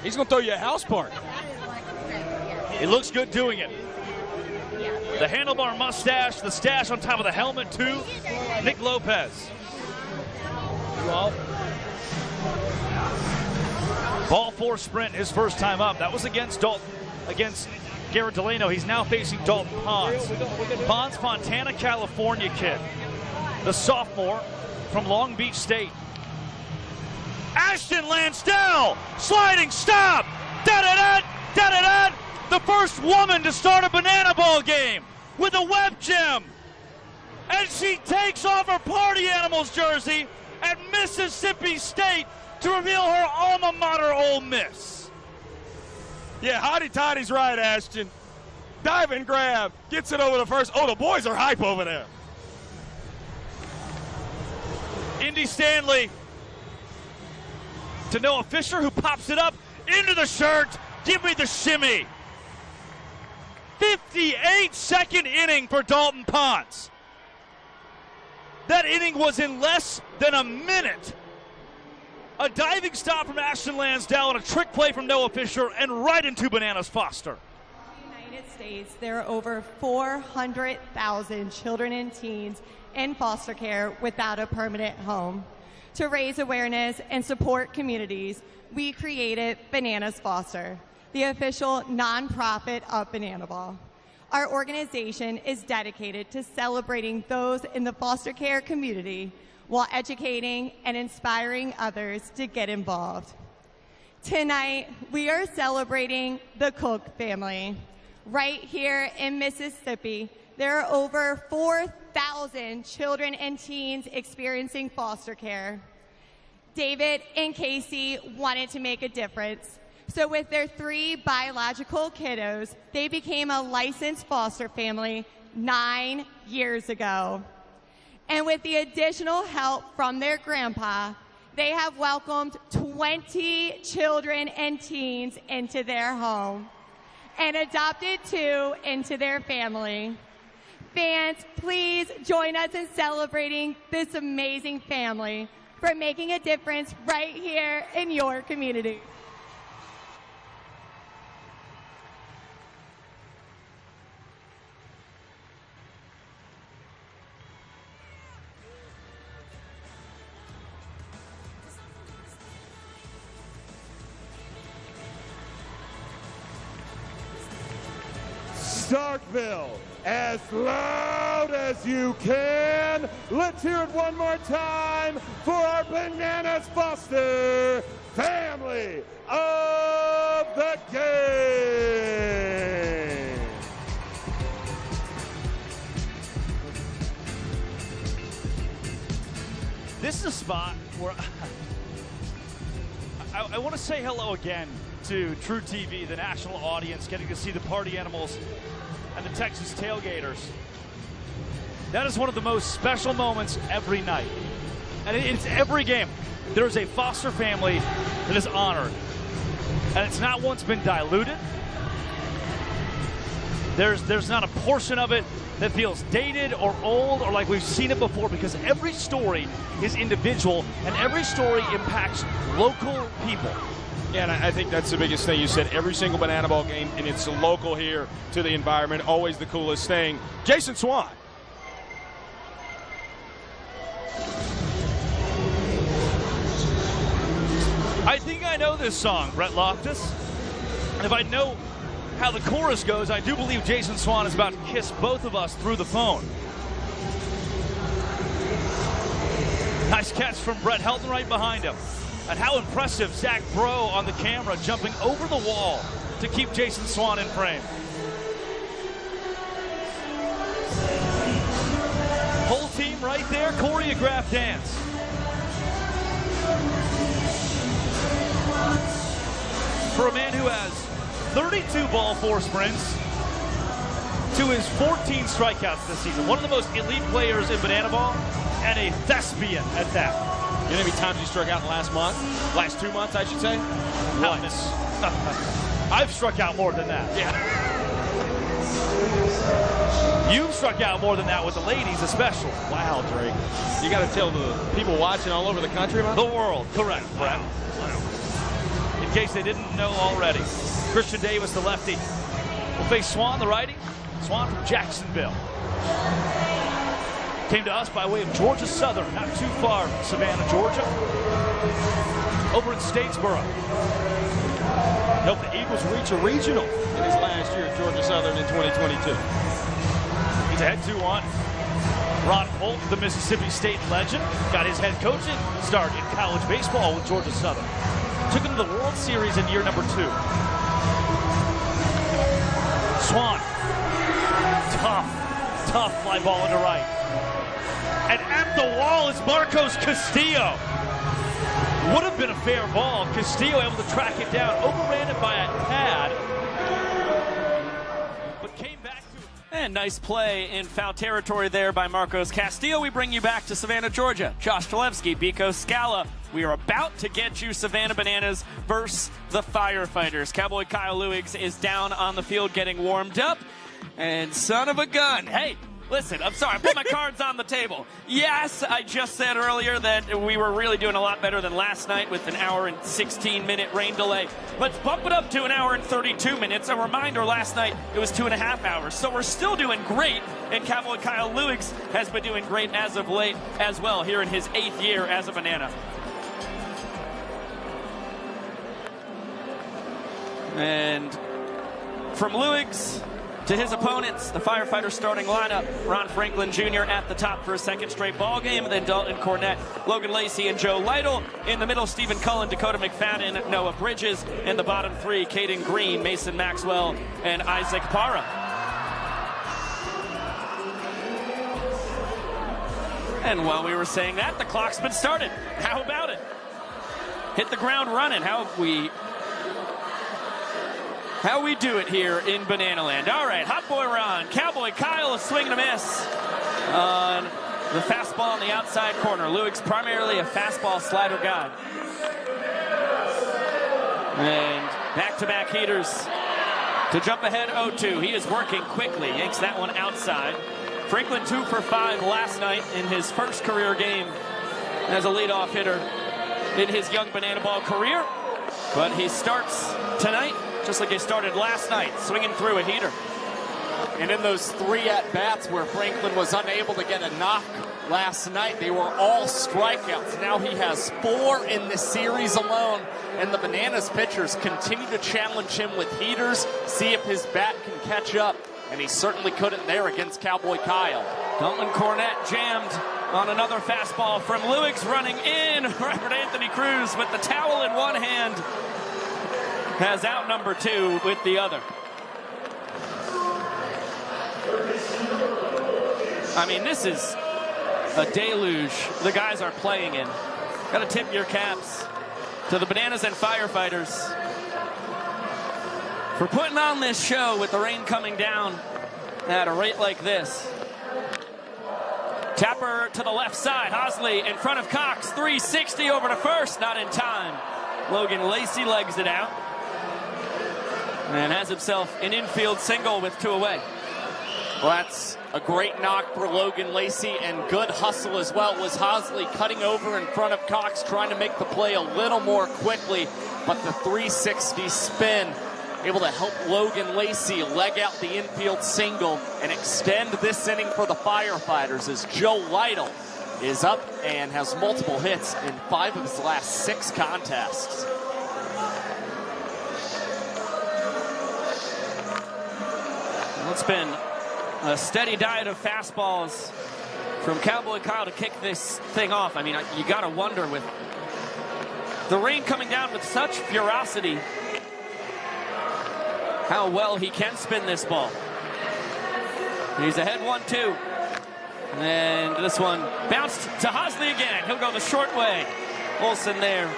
He's going to throw you a house party. He looks good doing it. The handlebar mustache, the stash on top of the helmet, too. Nick Lopez. Ball 4 sprint, his first time up. That was against Garrett Delano. He's now facing Dalton Pons. Pons, Fontana, California kid. The sophomore from Long Beach State. Ashton Lansdell, sliding stop. Da-da-da, da-da-da. The first woman to start a banana ball game with a web gem. And she takes off her Party Animals jersey at Mississippi State to reveal her alma mater, Ole Miss. Yeah, Hottie Toddy's right, Ashton. Dive and grab, gets it over the first. Oh, the boys are hype over there. Indy Stanley to Noah Fisher, who pops it up into the shirt. Give me the shimmy. 58-second inning for Dalton Pons. That inning was in less than a minute. A diving stop from Ashton Lansdell and a trick play from Noah Fisher and right into Bananas Foster. In the United States, there are over 400,000 children and teens in foster care without a permanent home. To raise awareness and support communities, we created Bananas Foster, the official nonprofit of Banana Ball. Our organization is dedicated to celebrating those in the foster care community while educating and inspiring others to get involved. Tonight, we are celebrating the Cook family. Right here in Mississippi, there are over 4,000 children and teens experiencing foster care. David and Casey wanted to make a difference. So with their 3 biological kiddos, they became a licensed foster family 9 years ago. And with the additional help from their grandpa, they have welcomed 20 children and teens into their home and adopted 2 into their family. Fans, please join us in celebrating this amazing family for making a difference right here in your community. Starkville, as loud as you can. Let's hear it one more time for our Bananas Foster family of the game. This is a spot where I want to say hello again to TruTV, the national audience, getting to see the Party Animals and the Texas Tailgators. That is one of the most special moments every night. And it's every game. There's a foster family that is honored. And it's not once been diluted. There's not a portion of it that feels dated or old or like we've seen it before, because every story is individual and every story impacts local people. Yeah, and I think that's the biggest thing you said. Every single Banana Ball game, and it's local here to the environment, always the coolest thing. Jason Swan. I think I know this song, Brett Loftus. And if I know how the chorus goes, I do believe Jason Swan is about to kiss both of us through the phone. Nice catch from Brett Helton right behind him. And how impressive Zach Bro on the camera jumping over the wall to keep Jason Swan in frame. Whole team right there, choreographed dance. For a man who has 32 ball four sprints to his 14 strikeouts this season. One of the most elite players in banana ball and a thespian at that. You know how many times you struck out in the last month? Last 2 months, I should say? Once. I've struck out more than that. Yeah. You've struck out more than that with the ladies especially. Wow, Drake. You got to tell the people watching all over the country about the world. Correct, Brett. Wow. In case they didn't know already. Christian Davis, the lefty, will face Swan, the righty. Swan from Jacksonville. Came to us by way of Georgia Southern, not too far from Savannah, Georgia. Over in Statesboro. Helped the Eagles reach a regional in his last year at Georgia Southern in 2022. He's ahead 2-1. Ron Polk, the Mississippi State legend, got his head coaching start in college baseball with Georgia Southern. Took him to the World Series in year number 2. Swan. Tough fly ball into right. And at the wall is Marcos Castillo. Would have been a fair ball. Castillo able to track it down. Overran it by a tad. But came back to it. And nice play in foul territory there by Marcos Castillo. We bring you back to Savannah, Georgia. Josh Talevsky, Biko Scala. We are about to get you Savannah Bananas versus the Firefighters. Cowboy Kyle Lewigs is down on the field getting warmed up. And son of a gun. Hey, listen, I'm sorry. I put my cards on the table. Yes, I just said earlier that we were really doing a lot better than last night with an hour and 16-minute rain delay. Let's bump it up to an hour and 32 minutes. A reminder, last night it was 2.5 hours. So we're still doing great. And Cowboy Kyle Lewigs has been doing great as of late as well here in his 8th year as a Banana. And from Lewigs to his opponents, the Firefighters starting lineup, Ron Franklin Jr. at the top for a second straight ball game, then Dalton Cornett, Logan Lacey, and Joe Lytle. In the middle, Stephen Cullen, Dakota McFadden, Noah Bridges. In the bottom 3, Caden Green, Mason Maxwell, and Isaac Parra. And while we were saying that, the clock's been started. How about it? Hit the ground running. How we do it here in Banana Land. All right, Hot Boy Ron, Cowboy Kyle, a swing and a miss on the fastball on the outside corner. Lewigs primarily a fastball slider guy. And back-to-back heaters to jump ahead 0-2. He is working quickly, yanks that one outside. Franklin 2 for 5 last night in his first career game as a leadoff hitter in his young Banana Ball career. But he starts tonight just like he started last night, swinging through a heater. And in those 3 at-bats where Franklin was unable to get a knock last night, they were all strikeouts. Now he has 4 in this series alone, and the Bananas pitchers continue to challenge him with heaters, see if his bat can catch up, and he certainly couldn't there against Cowboy Kyle. Dalton Cornett jammed on another fastball from Lewigs, running in. Robert Anthony Cruz with the towel in one hand has out number 2 with the other. I mean, this is a deluge the guys are playing in. Got to tip your caps to the Bananas and Firefighters for putting on this show with the rain coming down at a rate like this. Tapper to the left side. Hosley in front of Cox. 360 over to first. Not in time. Logan Lacey legs it out and has himself an infield single with 2 away. Well, that's a great knock for Logan Lacey, and good hustle as well. It was Hosley cutting over in front of Cox, trying to make the play a little more quickly, but the 360 spin able to help Logan Lacey leg out the infield single and extend this inning for the Firefighters as Joe Lytle is up and has multiple hits in 5 of his last 6 contests. It's been a steady diet of fastballs from Cowboy Kyle to kick this thing off. I mean, you got to wonder, with the rain coming down with such ferocity, how well he can spin this ball. He's ahead 1-2. And this one bounced to Hosley again. He'll go the short way. Olsen there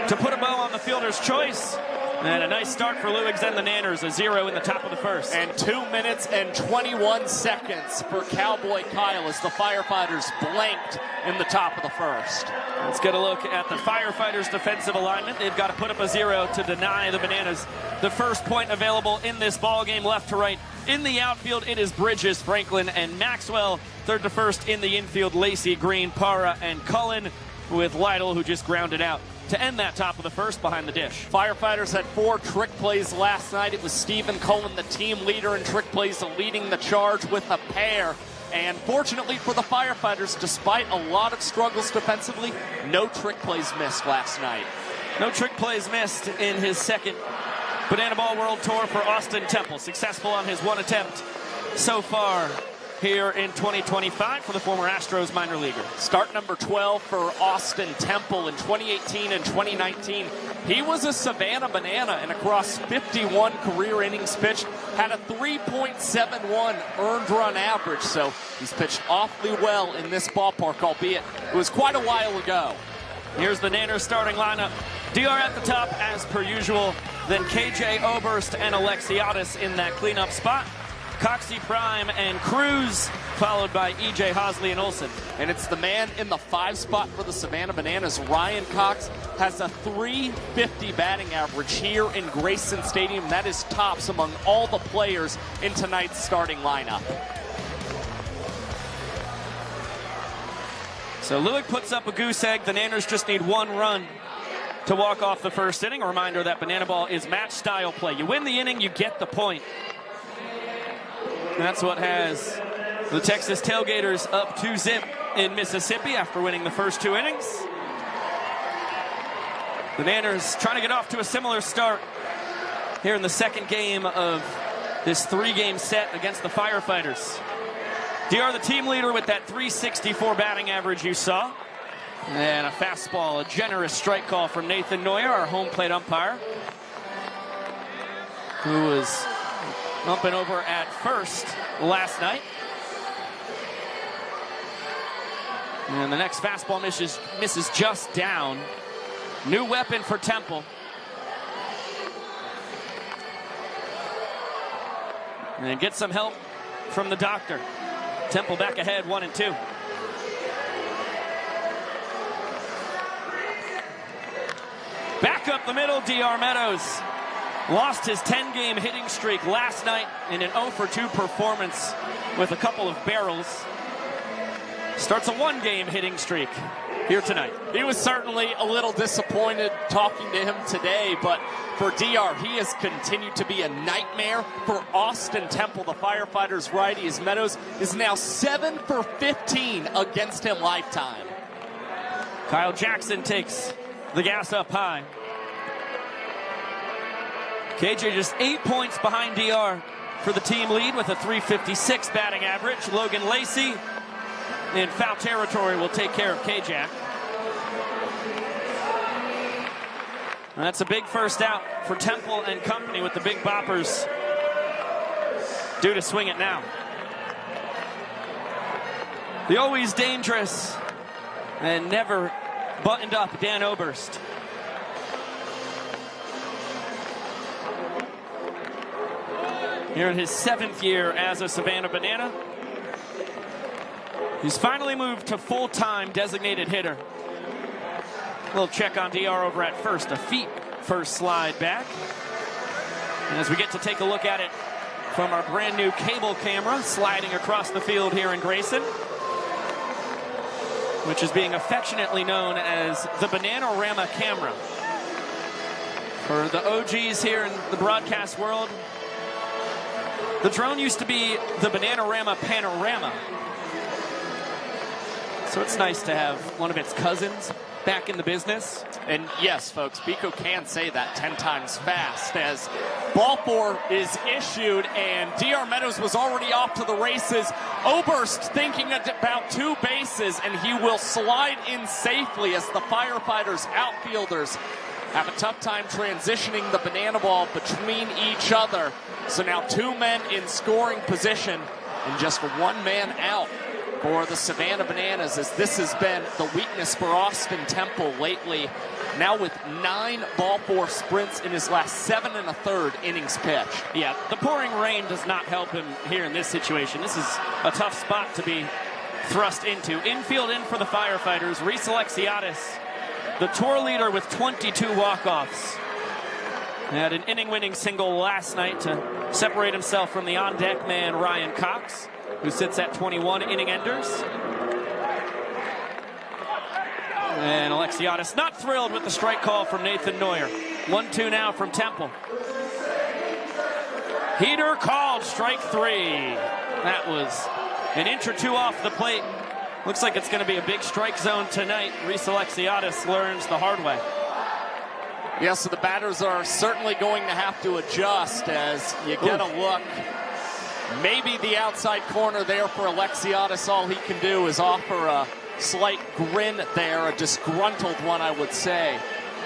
to put a bow on the fielder's choice. And a nice start for Luigs and the Nanners, a 0 in the top of the first. And 2 minutes and 21 seconds for Cowboy Kyle as the Firefighters blanked in the top of the first. Let's get a look at the Firefighters' defensive alignment. They've got to put up a 0 to deny the Bananas the first point available in this ball game, left to right. In the outfield, it is Bridges, Franklin, and Maxwell. Third to first in the infield, Lacey, Green, Para, and Cullen, with Lytle, who just grounded out to end that top of the first behind the dish. Firefighters had 4 trick plays last night. It was Stephen Cullen, the team leader in trick plays, leading the charge with a pair. And fortunately for the Firefighters, despite a lot of struggles defensively, no trick plays missed last night. No trick plays missed in his second Banana Ball World Tour for Austin Temple. Successful on his one attempt so far here in 2025 for the former Astros minor leaguer. Start number 12 for Austin Temple in 2018 and 2019. He was a Savannah Banana and across 51 career innings pitched, had a 3.71 earned run average. So he's pitched awfully well in this ballpark, albeit it was quite a while ago. Here's the Nanners starting lineup. DR at the top as per usual. Then KJ Oberst and Alexiadis in that cleanup spot. Coxey, Prime, and Cruz, followed by EJ Hosley and Olsen. And it's the man in the 5 spot for the Savannah Bananas. Ryan Cox has a .350 batting average here in Grayson Stadium. That is tops among all the players in tonight's starting lineup. So Luick puts up a goose egg. The Nanners just need 1 run to walk off the first inning. A reminder that Banana Ball is match style play. You win the inning, you get the point. That's what has the Texas Tailgators up 2-0 in Mississippi after winning the first 2 innings. The Nanners trying to get off to a similar start here in the second game of this 3-game set against the Firefighters. DR, the team leader, with that .364 batting average you saw. And a fastball, a generous strike call from Nathan Neuer, our home plate umpire, who was umping over at first last night. And the next fastball misses just down. New weapon for Temple. And get some help from the doctor. Temple back ahead 1-2. Back up the middle, DR Meadows. Lost his 10-game hitting streak last night in an 0-for-2 performance with a couple of barrels. Starts a 1-game hitting streak here tonight. He was certainly a little disappointed talking to him today, but for DR, he has continued to be a nightmare for Austin Temple. The Firefighters righty, as Meadows is now 7 for 15 against him lifetime. Kyle Jackson takes the gas up high. KJ just 8 points behind DR for the team lead with a .356 batting average. Logan Lacey in foul territory will take care of KJ. That's a big first out for Temple and company, with the big boppers due to swing it now. The always dangerous and never buttoned up Dan Oberst. Here in his 7th year as a Savannah Banana. He's finally moved to full-time designated hitter. A little check on DR over at first. A feet first slide back. And as we get to take a look at it from our brand new cable camera, sliding across the field here in Grayson, which is being affectionately known as the Bananarama camera. For the OGs here in the broadcast world, the drone used to be the Bananarama Panorama. So it's nice to have one of its cousins back in the business. And yes, folks, Biko can say that 10 times fast as ball 4 is issued and DR Meadows was already off to the races. Oberst thinking about 2 bases, and he will slide in safely as the Firefighters outfielders have a tough time transitioning the banana ball between each other. So now 2 men in scoring position and just 1 man out for the Savannah Bananas, as this has been the weakness for Austin Temple lately. Now with 9 ball 4 sprints in his last 7 1/3 innings pitched. Yeah, the pouring rain does not help him here in this situation. This is a tough spot to be thrust into. Infield in for the Firefighters. Reese Alexiadis, the tour leader with 22 walk-offs. He had an inning-winning single last night to separate himself from the on-deck man Ryan Cox, who sits at 21 inning enders. And Alexiadis not thrilled with the strike call from Nathan Neuer. 1-2 now from Temple. Heater called, strike 3. That was an inch or 2 off the plate. Looks like it's going to be a big strike zone tonight. Reese Alexiadis learns the hard way. Yeah, so the batters are certainly going to have to adjust as you get a look. Maybe the outside corner there for Alexiadis. All he can do is offer a slight grin there, a disgruntled one, I would say.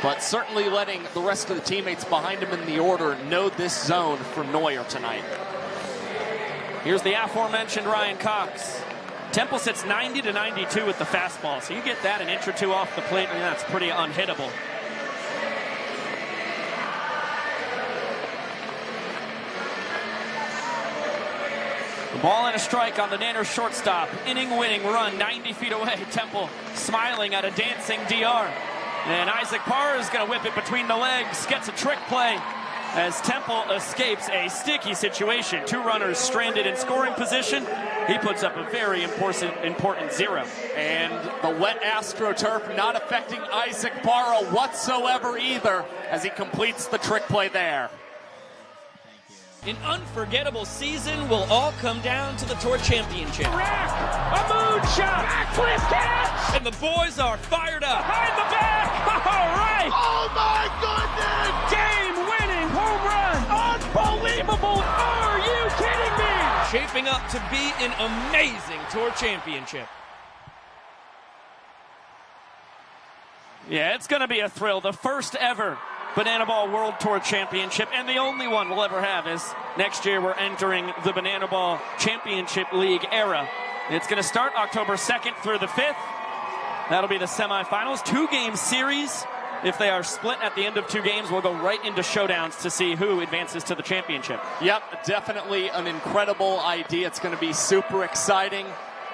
But certainly letting the rest of the teammates behind him in the order know this zone for Neuer tonight. Here's the aforementioned Ryan Cox. Temple sits 90 to 92 with the fastball. So you get that an inch or 2 off the plate, and that's pretty unhittable. Ball and a strike on the Nanners shortstop. Inning-winning run 90 feet away. Temple smiling at a dancing DR. And Isaac Parr is going to whip it between the legs. Gets a trick play as Temple escapes a sticky situation. 2 runners stranded in scoring position. He puts up a very important 0. And the wet AstroTurf not affecting Isaac Parr whatsoever either as he completes the trick play there. An unforgettable season will all come down to the Tour Championship. A moonshot! Backflip catch! And the boys are fired up. Behind the back! All right! Oh my goodness! Game-winning home run! Unbelievable! Are you kidding me? Shaping up to be an amazing Tour Championship. Yeah, it's going to be a thrill. The first ever Banana Ball World Tour Championship, and the only one we'll ever have, is next year we're entering the Banana Ball Championship League era. It's going to start October 2nd through the 5th. That'll be the semifinals. 2-game series. If they are split at the end of 2 games, we'll go right into showdowns to see who advances to the championship. Yep, definitely an incredible idea. It's going to be super exciting.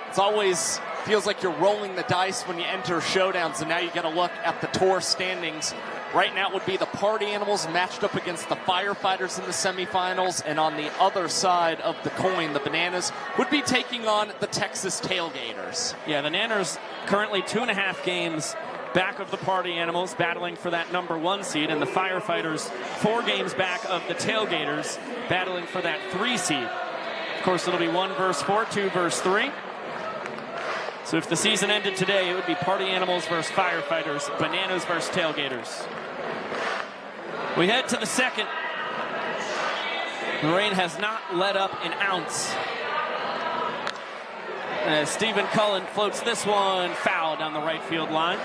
It's always feels like you're rolling the dice when you enter showdowns, and now you get a look at the tour standings. Right now it would be the Party Animals matched up against the Firefighters in the semifinals, and on the other side of the coin, the Bananas would be taking on the Texas Tailgators. Yeah, the Nanners currently 2.5 games back of the Party Animals, battling for that number 1 seed, and the Firefighters 4 games back of the Tailgators, battling for that 3 seed. Of course, it'll be 1 versus 4, 2 versus 3. So if the season ended today, it would be Party Animals versus Firefighters, Bananas versus Tailgators. We head to the 2nd. The rain has not let up an ounce. As Stephen Cullen floats this one foul down the right field line.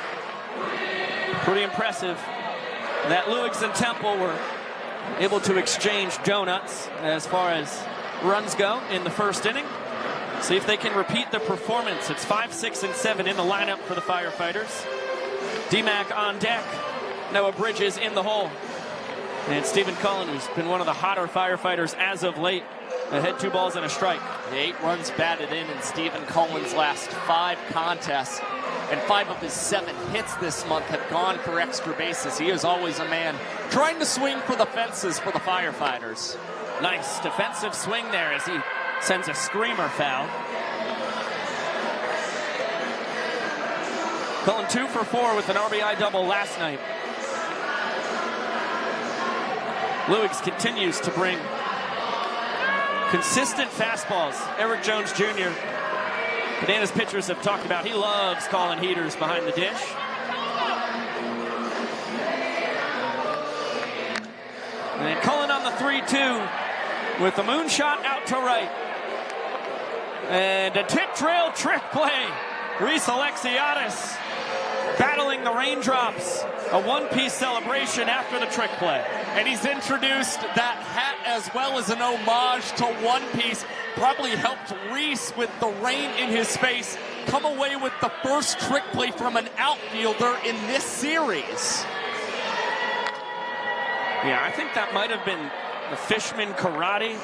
Pretty impressive that Lewis and Temple were able to exchange donuts as far as runs go in the first inning. See if they can repeat the performance. It's 5, 6, and 7 in the lineup for the Firefighters. D-Mac on deck. Noah Bridges in the hole. And Stephen Cullen, who's been one of the hotter Firefighters as of late, ahead 2 balls and a strike. 8 runs batted in Stephen Cullen's last 5 contests, and 5 of his 7 hits this month have gone for extra bases. He is always a man trying to swing for the fences for the Firefighters. Nice defensive swing there as he sends a screamer foul. Cullen 2 for 4 with an RBI double last night. Lewis continues to bring consistent fastballs. Eric Jones Jr., Bananas pitchers have talked about, he loves calling heaters behind the dish. And Cullen on the 3-2 with the moonshot out to right. And a tip trail trick play. Reese Alexiadis battling the raindrops. A one-piece celebration after the trick play. And he's introduced that hat as well as an homage to One Piece. Probably helped Reese with the rain in his face come away with the first trick play from an outfielder in this series. Yeah, I think that might have been the Fishman Karate.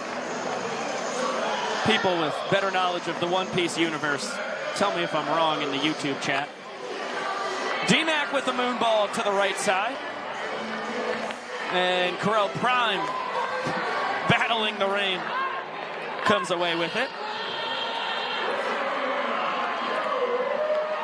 People with better knowledge of the One Piece universe, tell me if I'm wrong in the YouTube chat. D-Mac with the moon ball to the right side. And Corell Prime battling the rain comes away with it.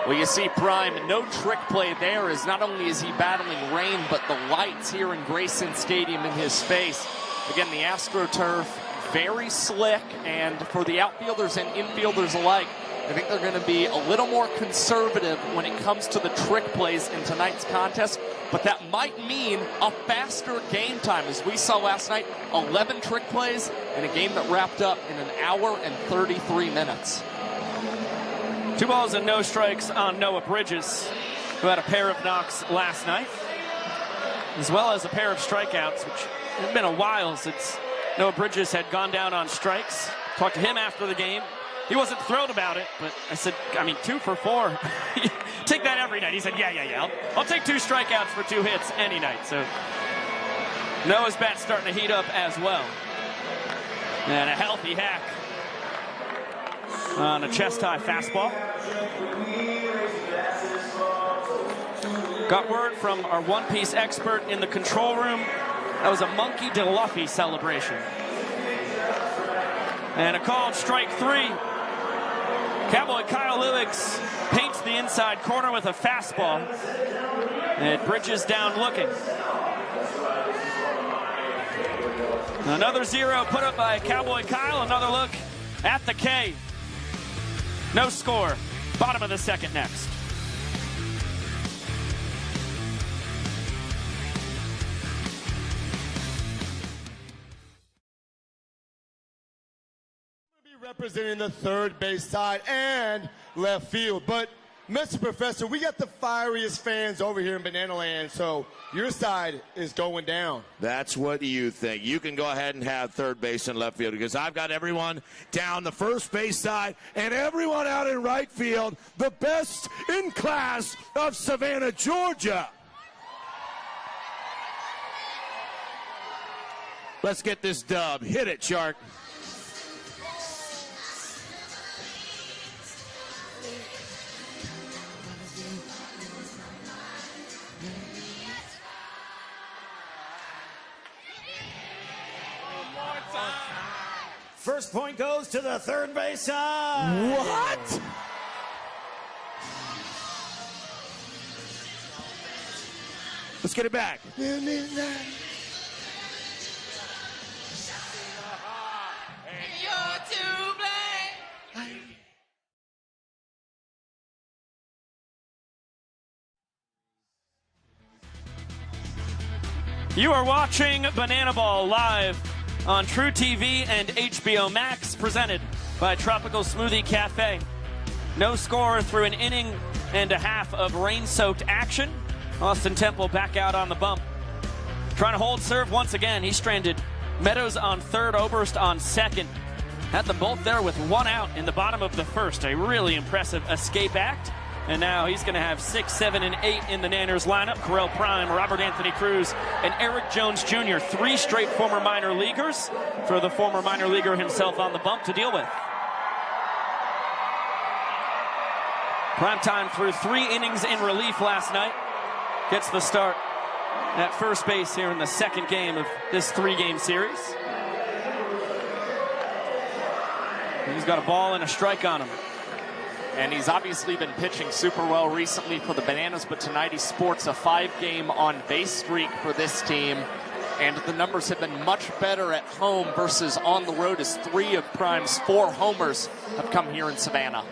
Well, you see Prime, no trick play there, as not only is he battling rain, but the lights here in Grayson Stadium in his face. Again, the AstroTurf, very slick, and for the outfielders and infielders alike, I think they're going to be a little more conservative when it comes to the trick plays in tonight's contest, but that might mean a faster game time. As we saw last night, 11 trick plays in a game that wrapped up in 1 hour and 33 minutes. 2 balls and no strikes on Noah Bridges, who had a pair of knocks last night, as well as a pair of strikeouts, which it's been a while since Noah Bridges had gone down on strikes. Talked to him after the game. He wasn't thrilled about it, but I said, 2 for 4. Take that every night. He said, yeah. I'll take 2 strikeouts for 2 hits any night. So Noah's bat's starting to heat up as well. And a healthy hack on a chest-high fastball. Got word from our one-piece expert in the control room. That was a Monkey DeLuffy celebration. And a called strike 3. Cowboy Kyle Lewicks paints the inside corner with a fastball. And Bridges down looking. Another 0 put up by Cowboy Kyle. Another look at the K. No score. Bottom of the second next. Representing the third base side and left field. But, Mr. Professor, we got the fieriest fans over here in Banana Land, so your side is going down. That's what you think. You can go ahead and have third base and left field, because I've got everyone down the first base side and everyone out in right field, the best in class of Savannah, Georgia. Let's get this dub. Hit it, Shark. First point goes to the third base side. What? Let's get it back. You are watching Banana Ball live on TruTV and HBO Max, presented by Tropical Smoothie Cafe. No score through an inning and a half of rain-soaked action. Austin Temple back out on the bump. Trying to hold serve once again. He stranded Meadows on third, Oberst on second. Had them both there with 1 out in the bottom of the first. A really impressive escape act. And now he's going to have 6, 7, and 8 in the Nanners lineup. Corell Prime, Robert Anthony Cruz, and Eric Jones Jr. 3 straight former minor leaguers for the former minor leaguer himself on the bump to deal with. Primetime threw 3 innings in relief last night. Gets the start at first base here in the second game of this 3-game series. He's got a ball and a strike on him. And he's obviously been pitching super well recently for the Bananas, but tonight he sports a 5-game on-base streak for this team. And the numbers have been much better at home versus on the road, as 3 of Prime's 4 homers have come here in Savannah.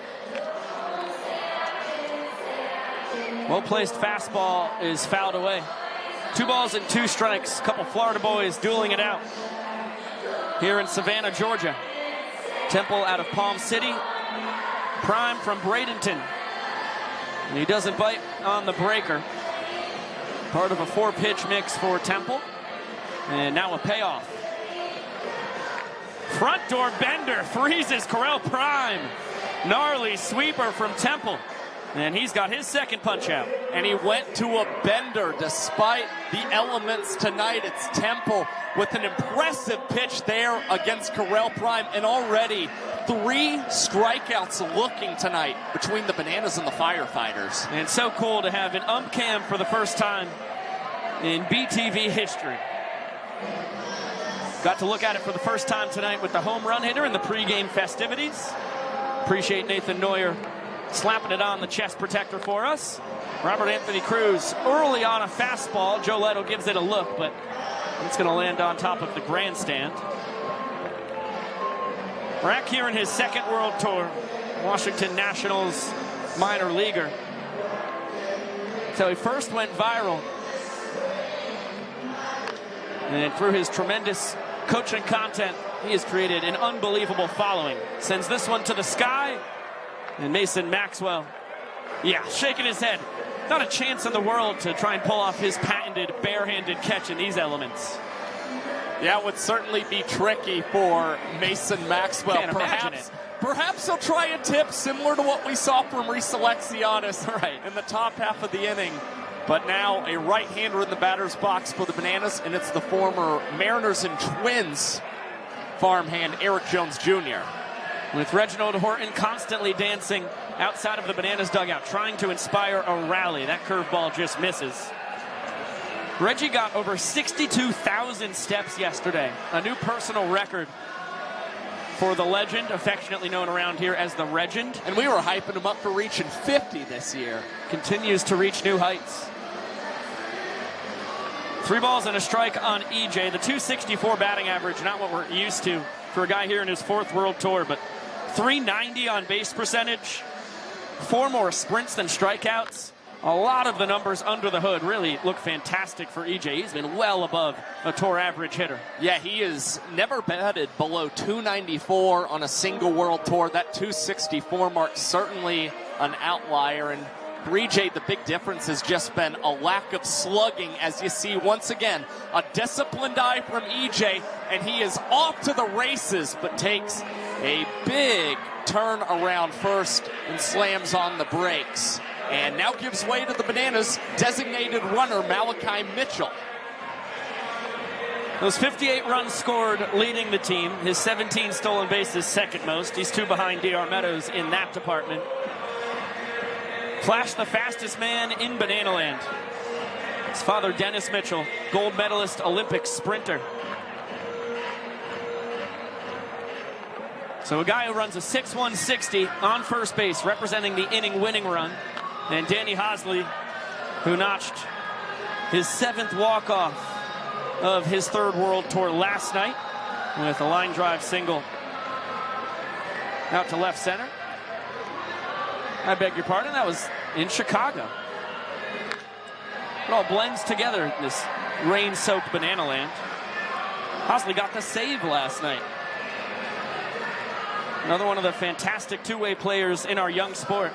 Well-placed fastball is fouled away. 2 balls and 2 strikes. A couple Florida boys dueling it out here in Savannah, Georgia. Temple out of Palm City. Prime from Bradenton. And he doesn't bite on the breaker. Part of a 4-pitch mix for Temple. And now a payoff. Front door bender freezes Correll Prime. Gnarly sweeper from Temple. And he's got his second punch out. And he went to a bender despite the elements tonight. It's Temple with an impressive pitch there against Correll Prime. And already 3 strikeouts looking tonight between the Bananas and the Firefighters. And so cool to have an ump cam for the first time in BTV history. Got to look at it for the first time tonight with the home run hitter in the pregame festivities. Appreciate Nathan Neuer slapping it on the chest protector for us. Robert Anthony Cruz early on a fastball. Joe Leto gives it a look, but it's going to land on top of the grandstand. Rack here in his second World Tour. Washington Nationals minor leaguer. So he first went viral. And through his tremendous coaching content, he has created an unbelievable following. Sends this one to the sky. And Mason Maxwell, shaking his head. Not a chance in the world to try and pull off his patented barehanded catch in these elements. Yeah, it would certainly be tricky for Mason Maxwell. Can't imagine it. Perhaps he'll try a tip similar to what we saw from Reese Alexiadis in the top half of the inning. But now a right-hander in the batter's box for the Bananas, and it's the former Mariners and Twins farmhand Eric Jones Jr. With Reginald Horton constantly dancing outside of the Bananas dugout, trying to inspire a rally. That curveball just misses. Reggie got over 62,000 steps yesterday, a new personal record for the legend, affectionately known around here as the Regend. And we were hyping him up for reaching 50 this year. Continues to reach new heights. 3 balls and a strike on EJ. The 264 batting average, not what we're used to for a guy here in his 4th World Tour, but 390 on base percentage, 4 more sprints than strikeouts. A lot of the numbers under the hood really look fantastic for EJ. He's been well above a tour average hitter. Yeah, he has never batted below 294 on a single World Tour. That 264 mark certainly an outlier. And for EJ, the big difference has just been a lack of slugging, as you see once again a disciplined eye from EJ, and he is off to the races, but takes a big turn around first and slams on the brakes. And now gives way to the Bananas' designated runner, Malachi Mitchell. Those 58 runs scored leading the team. His 17 stolen bases second most. He's 2 behind D.R. Meadows in that department. Flash the fastest man in Banana Land. His father, Dennis Mitchell, gold medalist Olympic sprinter. So a guy who runs a 6.160 on first base, representing the inning-winning run. And Danny Hosley, who notched his 7th walk-off of his 3rd World Tour last night with a line drive single out to left center. I beg your pardon, that was in Chicago. It all blends together in this rain-soaked Banana Land. Hosley got the save last night. Another one of the fantastic two-way players in our young sport.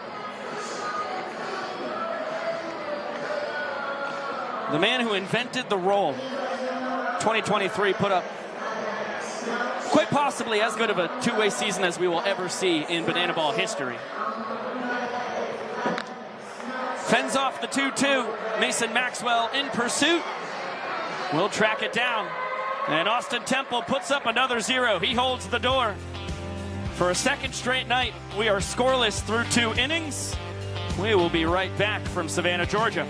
The man who invented the roll. 2023 put up quite possibly as good of a two-way season as we will ever see in Banana Ball history. Fends off the 2-2. Mason Maxwell in pursuit. We'll track it down. And Austin Temple puts up another 0. He holds the door. For a second straight night, we are scoreless through 2 innings. We will be right back from Savannah, Georgia.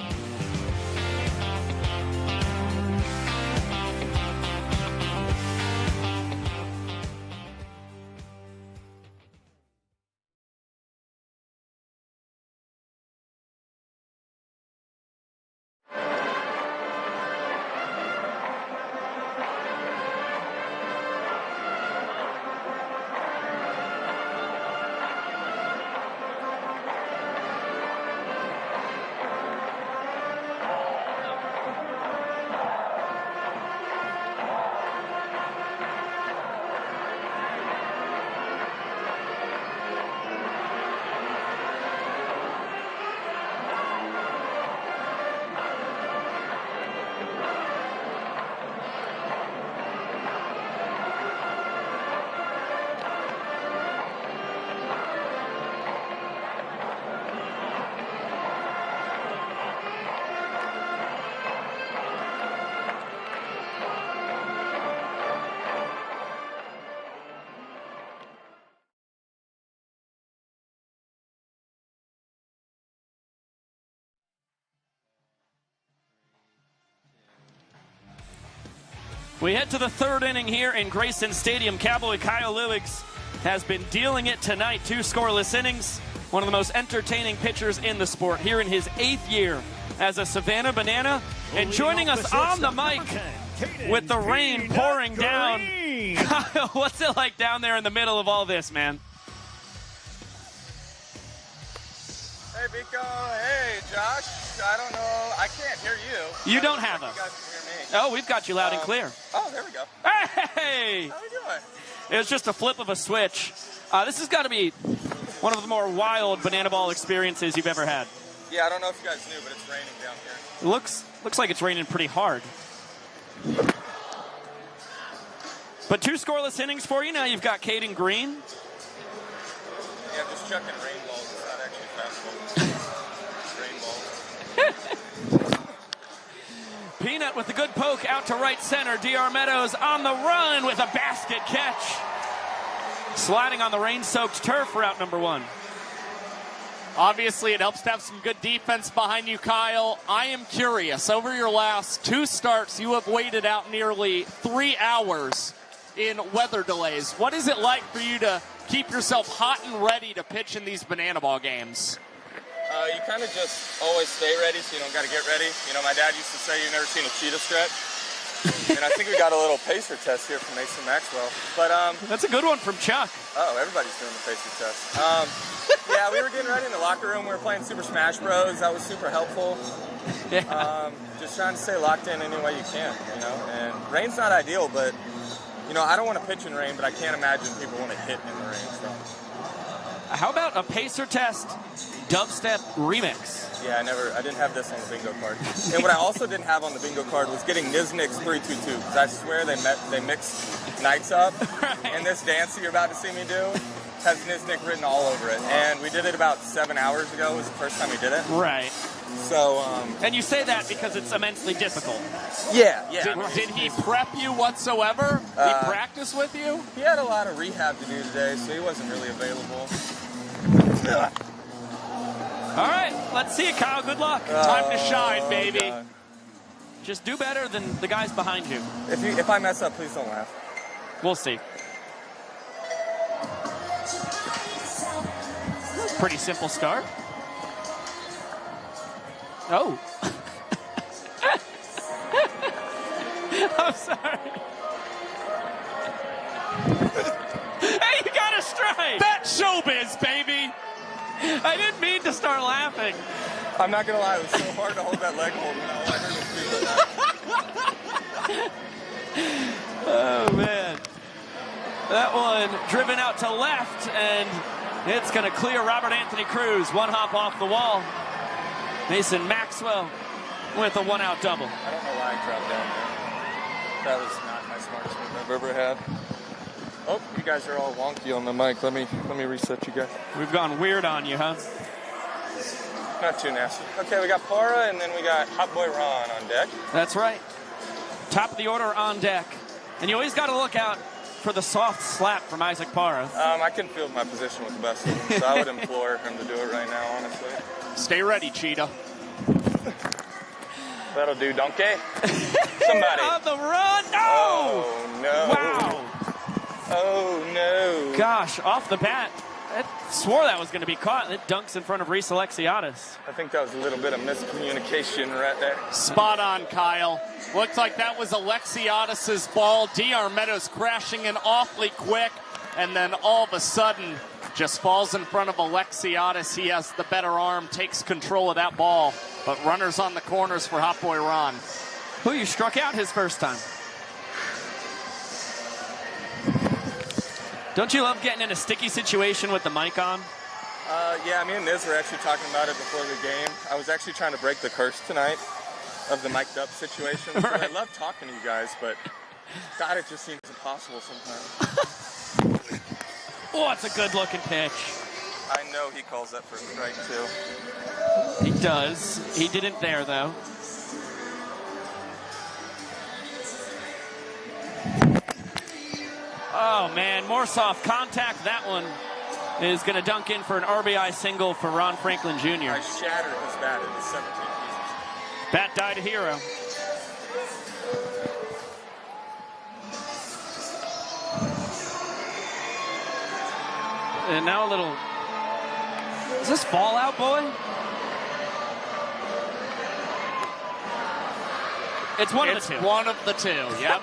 We head to the third inning here in Grayson Stadium. Cowboy Kyle Lewis has been dealing it tonight. 2 scoreless innings. One of the most entertaining pitchers in the sport here in his 8th year as a Savannah Banana. And joining us on the mic with the rain pouring down. Kyle, what's it like down there in the middle of all this, man? Hey, Vico. Hey, Josh. I don't know. I can't hear you. You don't have us. You guys can hear me. Oh, we've got you loud and clear. Oh, there we go. Hey! How are we doing? It was just a flip of a switch. This has got to be one of the more wild banana ball experiences you've ever had. Yeah, I don't know if you guys knew, but it's raining down here. It looks like it's raining pretty hard. But 2 scoreless innings for you. Now you've got Caden Green. Yeah, I'm just chucking rain balls. It's not actually fastballs. Rain balls. Peanut with a good poke out to right center. DR Meadows on the run with a basket catch. Sliding on the rain-soaked turf for out number 1. Obviously, it helps to have some good defense behind you, Kyle. I am curious. Over your last 2 starts, you have waited out nearly 3 hours in weather delays. What is it like for you to keep yourself hot and ready to pitch in these banana ball games? You kind of just always stay ready, so you don't got to get ready. You know, my dad used to say you've never seen a cheetah stretch. And I think we got a little pacer test here from Mason Maxwell. But that's a good one from Chuck. Oh, everybody's doing the pacer test. Yeah, we were getting ready in the locker room. We were playing Super Smash Bros. That was super helpful. Yeah. Just trying to stay locked in any way you can, you know. And rain's not ideal, but, you know, I don't want to pitch in rain, but I can't imagine people want to hit in the rain. So. How about a pacer test dubstep remix? Yeah, I didn't have this on the bingo card. And what I also didn't have on the bingo card was getting Niznik's 322, because I swear they mixed nights up. Right. And this dance that you're about to see me do has Niznik written all over it. And we did it about 7 hours ago was the first time we did it. Right. So, and you say that because it's immensely difficult. Yeah. Did he prep you whatsoever? Did he practice with you? He had a lot of rehab to do today, so he wasn't really available. All right, let's see it, Kyle. Good luck. Time to shine, baby. God. Just do better than the guys behind you. If I mess up, please don't laugh. We'll see. Pretty simple start. Oh. I'm sorry. Hey, you got a strike. That's showbiz, baby. I didn't mean to start laughing. I'm not going to lie, it was so hard to hold that leg hold when I heard it. Oh, man. That one driven out to left, and it's going to clear Robert Anthony Cruz. 1 hop off the wall. Mason Maxwell with a 1-out double. I don't know why I dropped down there. That was not my smartest move I've ever had. Oh, you guys are all wonky on the mic. Let me reset you guys. We've gone weird on you, huh? Not too nasty. Okay, we got Para, and then we got Hot Boy Ron on deck. That's right. Top of the order on deck. And you always got to look out for the soft slap from Isaac Para. I couldn't field my position with the best of them, so I would implore him to do it right now, honestly. Stay ready, Cheetah. That'll do, donkey. Somebody. On the run. No! Oh, no. Wow. Oh, no. Gosh, off the bat. I swore that was going to be caught, and it dunks in front of Reese Alexiadis. I think that was a little bit of miscommunication right there. Spot on, Kyle. Looks like that was Alexiadis' ball. DR Meadows crashing in awfully quick, and then all of a sudden just falls in front of Alexiadis. He has the better arm, takes control of that ball. But runners on the corners for Hot Boy Ron. Who you struck out his first time. Don't you love getting in a sticky situation with the mic on? Yeah, me and Niz were actually talking about it before the game. I was actually trying to break the curse tonight of the mic'd up situation. So right. I love talking to you guys, but God, it just seems impossible sometimes. Oh, it's a good-looking pitch. I know he calls that for a strike, too. He does. He didn't there, though. Oh, man, more soft contact. That one is going to dunk in for an RBI single for Ron Franklin Jr. I shattered his bat into 17 pieces. Bat died a hero. And now a little... Is this Fallout Boy? It's one of the two. It's one of the two, yep.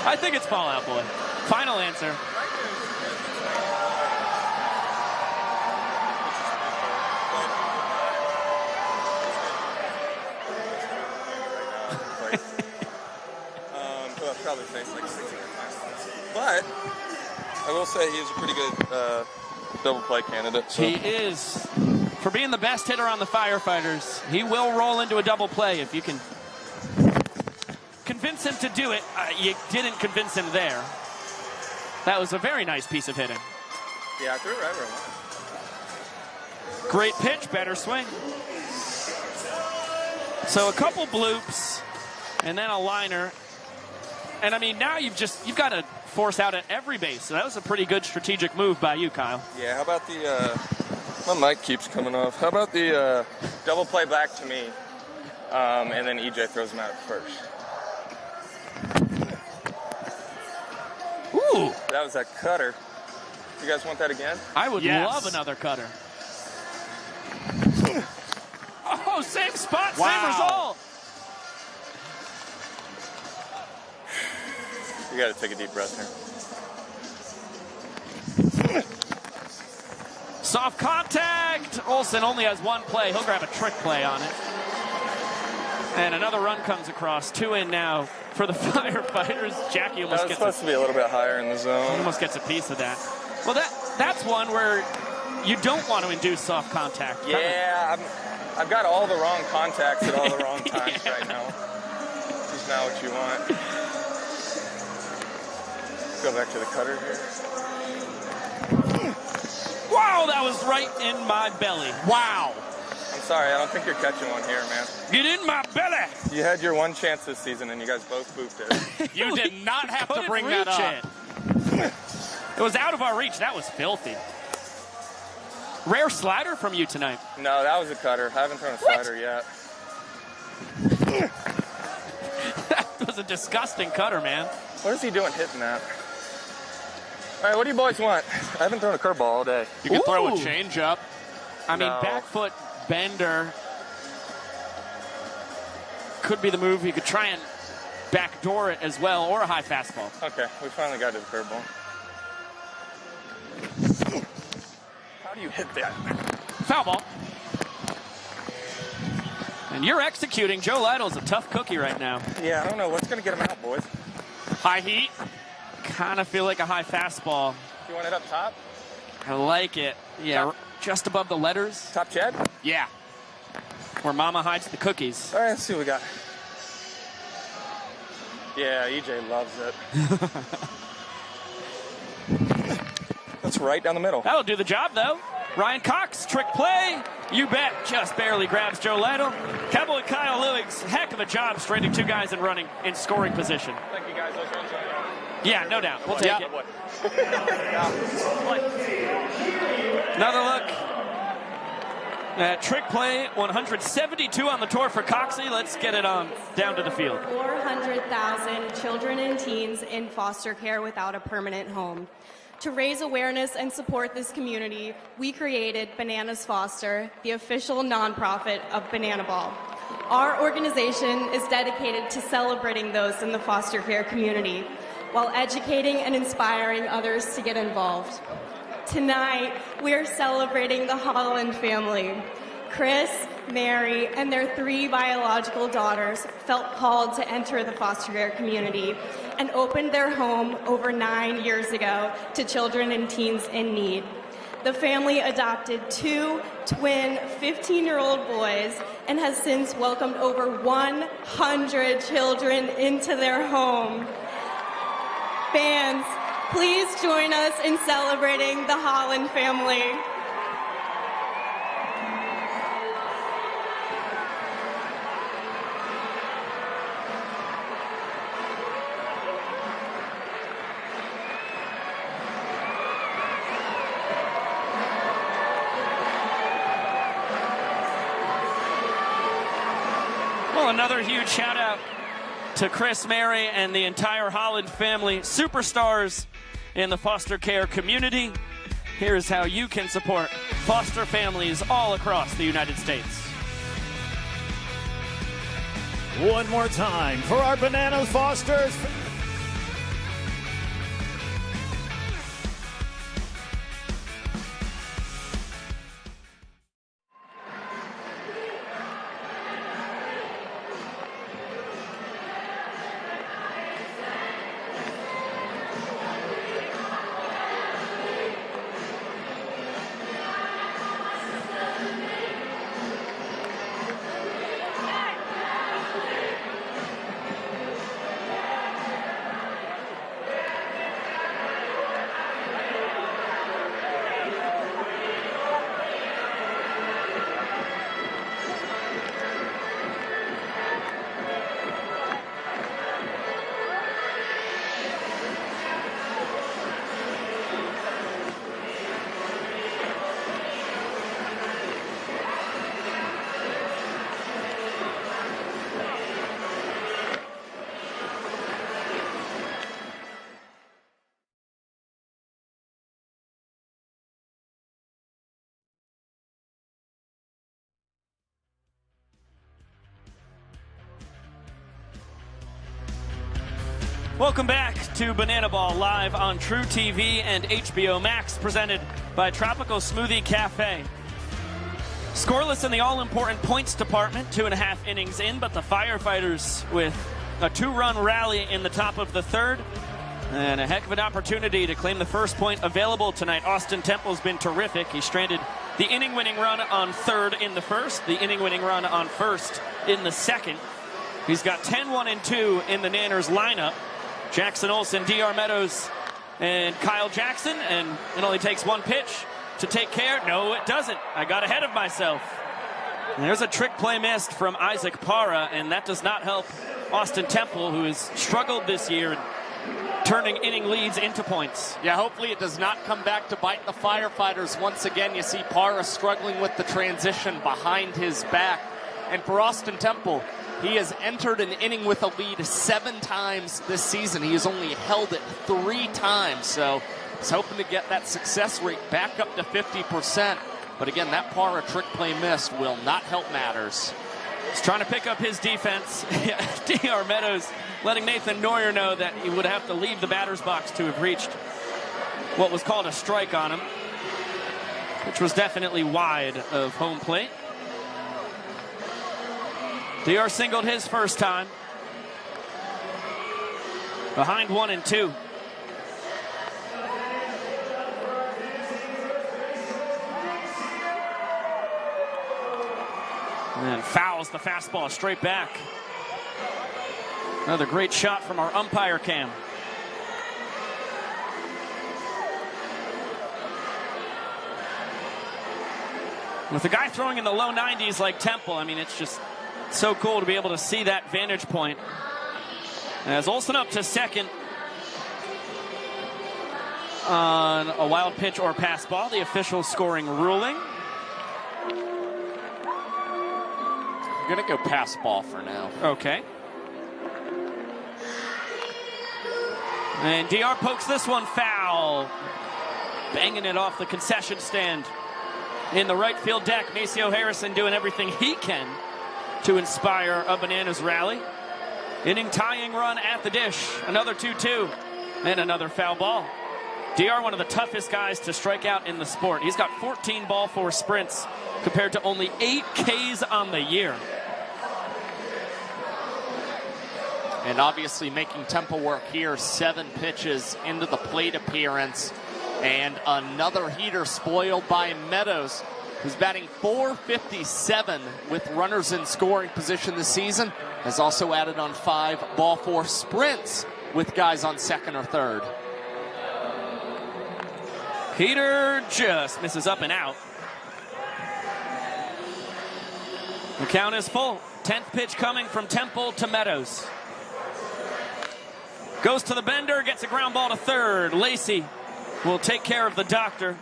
I think it's Fallout Boy. Final answer. Probably faced like 600 times. But I will say he is a pretty good double play candidate. So. He is. For being the best hitter on the Firefighters, he will roll into a double play if you can convince him to do it. You didn't convince him there. That was a very nice piece of hitting. Yeah, I threw it right where I wanted. Great pitch, better swing. So a couple bloops and then a liner. And I mean, now you've got to force out at every base. So that was a pretty good strategic move by you, Kyle. Yeah, how about the, my mic keeps coming off. How about the double play back to me, and then EJ throws him out first. Ooh. That was that cutter. You guys want that again? I would love another cutter. Oh, same spot, same result. You got to take a deep breath here. Soft contact. Olsen only has one play. He'll grab a trick play on it. And another run comes across. 2 in now for the Firefighters. Jackie almost gets supposed to be a little bit higher in the zone. He almost gets a piece of that. Well, that's one where you don't want to induce soft contact. Yeah, I've got all the wrong contacts at all the wrong times right now. This is not what you want. Go back to the cutter here. Wow, that was right in my belly. Wow. I'm sorry, I don't think you're catching one here, man. Get in my belly. You had your one chance this season, and you guys both boofed it. You did not have to bring that up. It was out of our reach. That was filthy. Rare slider from you tonight. No, that was a cutter. I haven't thrown a slider yet. That was a disgusting cutter, man. What is he doing hitting that? All right, what do you boys want? I haven't thrown a curveball all day. You can throw a changeup. I mean, back foot bender could be the move. You could try and backdoor it as well, or a high fastball. Okay, we finally got to the curveball. How do you hit that? Foul ball. And you're executing. Joe Lytle's a tough cookie right now. Yeah, I don't know. What's going to get him out, boys? High heat. Kind of feel like a high fastball. You want it up top? I like it. Yeah, just above the letters. Top Chad? Yeah. Where Mama hides the cookies. All right, let's see what we got. Yeah, EJ loves it. That's right down the middle. That'll do the job, though. Ryan Cox, trick play. You bet. Just barely grabs Joe Lytle. Cowboy Kyle Lewis, heck of a job straightening 2 guys and running in scoring position. Thank you, guys. Those runs are yeah, no doubt. We'll take it. Another look. Trick play, 172 on the tour for Coxey. Let's get it on down to the field. 400,000 children and teens in foster care without a permanent home. To raise awareness and support this community, we created Bananas Foster, the official nonprofit of Banana Ball. Our organization is dedicated to celebrating those in the foster care community, while educating and inspiring others to get involved. Tonight, we are celebrating the Holland family. Chris, Mary, and their 3 biological daughters felt called to enter the foster care community and opened their home over 9 years ago to children and teens in need. The family adopted 2 twin 15-year-old boys and has since welcomed over 100 children into their home. Fans, please join us in celebrating the Holland family. Well, another huge shout out to Chris, Mary, and the entire Holland family. Superstars in the foster care community. Here's how you can support foster families all across the United States. One more time for our Bananas Fosters. Welcome back to Banana Ball live on TruTV and HBO Max, presented by Tropical Smoothie Cafe. Scoreless in the all-important points department, 2.5 innings in, but the Firefighters with a 2-run rally in the top of the third, and a heck of an opportunity to claim the first point available tonight. Austin Temple's been terrific. He stranded the inning-winning run on third in the first, the inning-winning run on first in the second. He's got 10, 1, and 2 in the Nanners lineup. Jackson Olsen, DR Meadows, and Kyle Jackson, and it only takes one pitch to take care. No, it doesn't. I got ahead of myself. And there's a trick play missed from Isaac Parra, and that does not help Austin Temple, who has struggled this year turning inning leads into points. Yeah, hopefully it does not come back to bite the Firefighters. Once again, you see Parra struggling with the transition behind his back. And for Austin Temple, he has entered an inning with a lead 7 times this season. He has only held it 3 times. So he's hoping to get that success rate back up to 50%. But again, that Parra trick play missed will not help matters. He's trying to pick up his defense. DR Meadows letting Nathan Neuer know that he would have to leave the batter's box to have reached what was called a strike on him, which was definitely wide of home plate. DR singled his first time. Behind 1 and 2. And fouls the fastball straight back. Another great shot from our umpire cam. With a guy throwing in the low 90s like Temple, I mean, it's just so cool to be able to see that vantage point. As Olsen up to second on a wild pitch or pass ball, the official scoring ruling. I'm going to go pass ball for now. Okay. And DR pokes this one foul. Banging it off the concession stand in the right field deck. Maceo Harrison doing everything he can to inspire a Bananas rally. Inning tying run at the dish. Another 2-2 and another foul ball. DR, one of the toughest guys to strike out in the sport. He's got 14 ball four sprints compared to only 8 Ks on the year. And obviously making Temple work here. 7 pitches into the plate appearance. And another heater spoiled by Meadows, who's batting .457 with runners in scoring position this season. Has also added on 5 ball four sprints with guys on second or third. Heater just misses up and out. The count is full. 10th pitch coming from Temple to Meadows. Goes to the bender, gets a ground ball to third. Lacey will take care of the doctor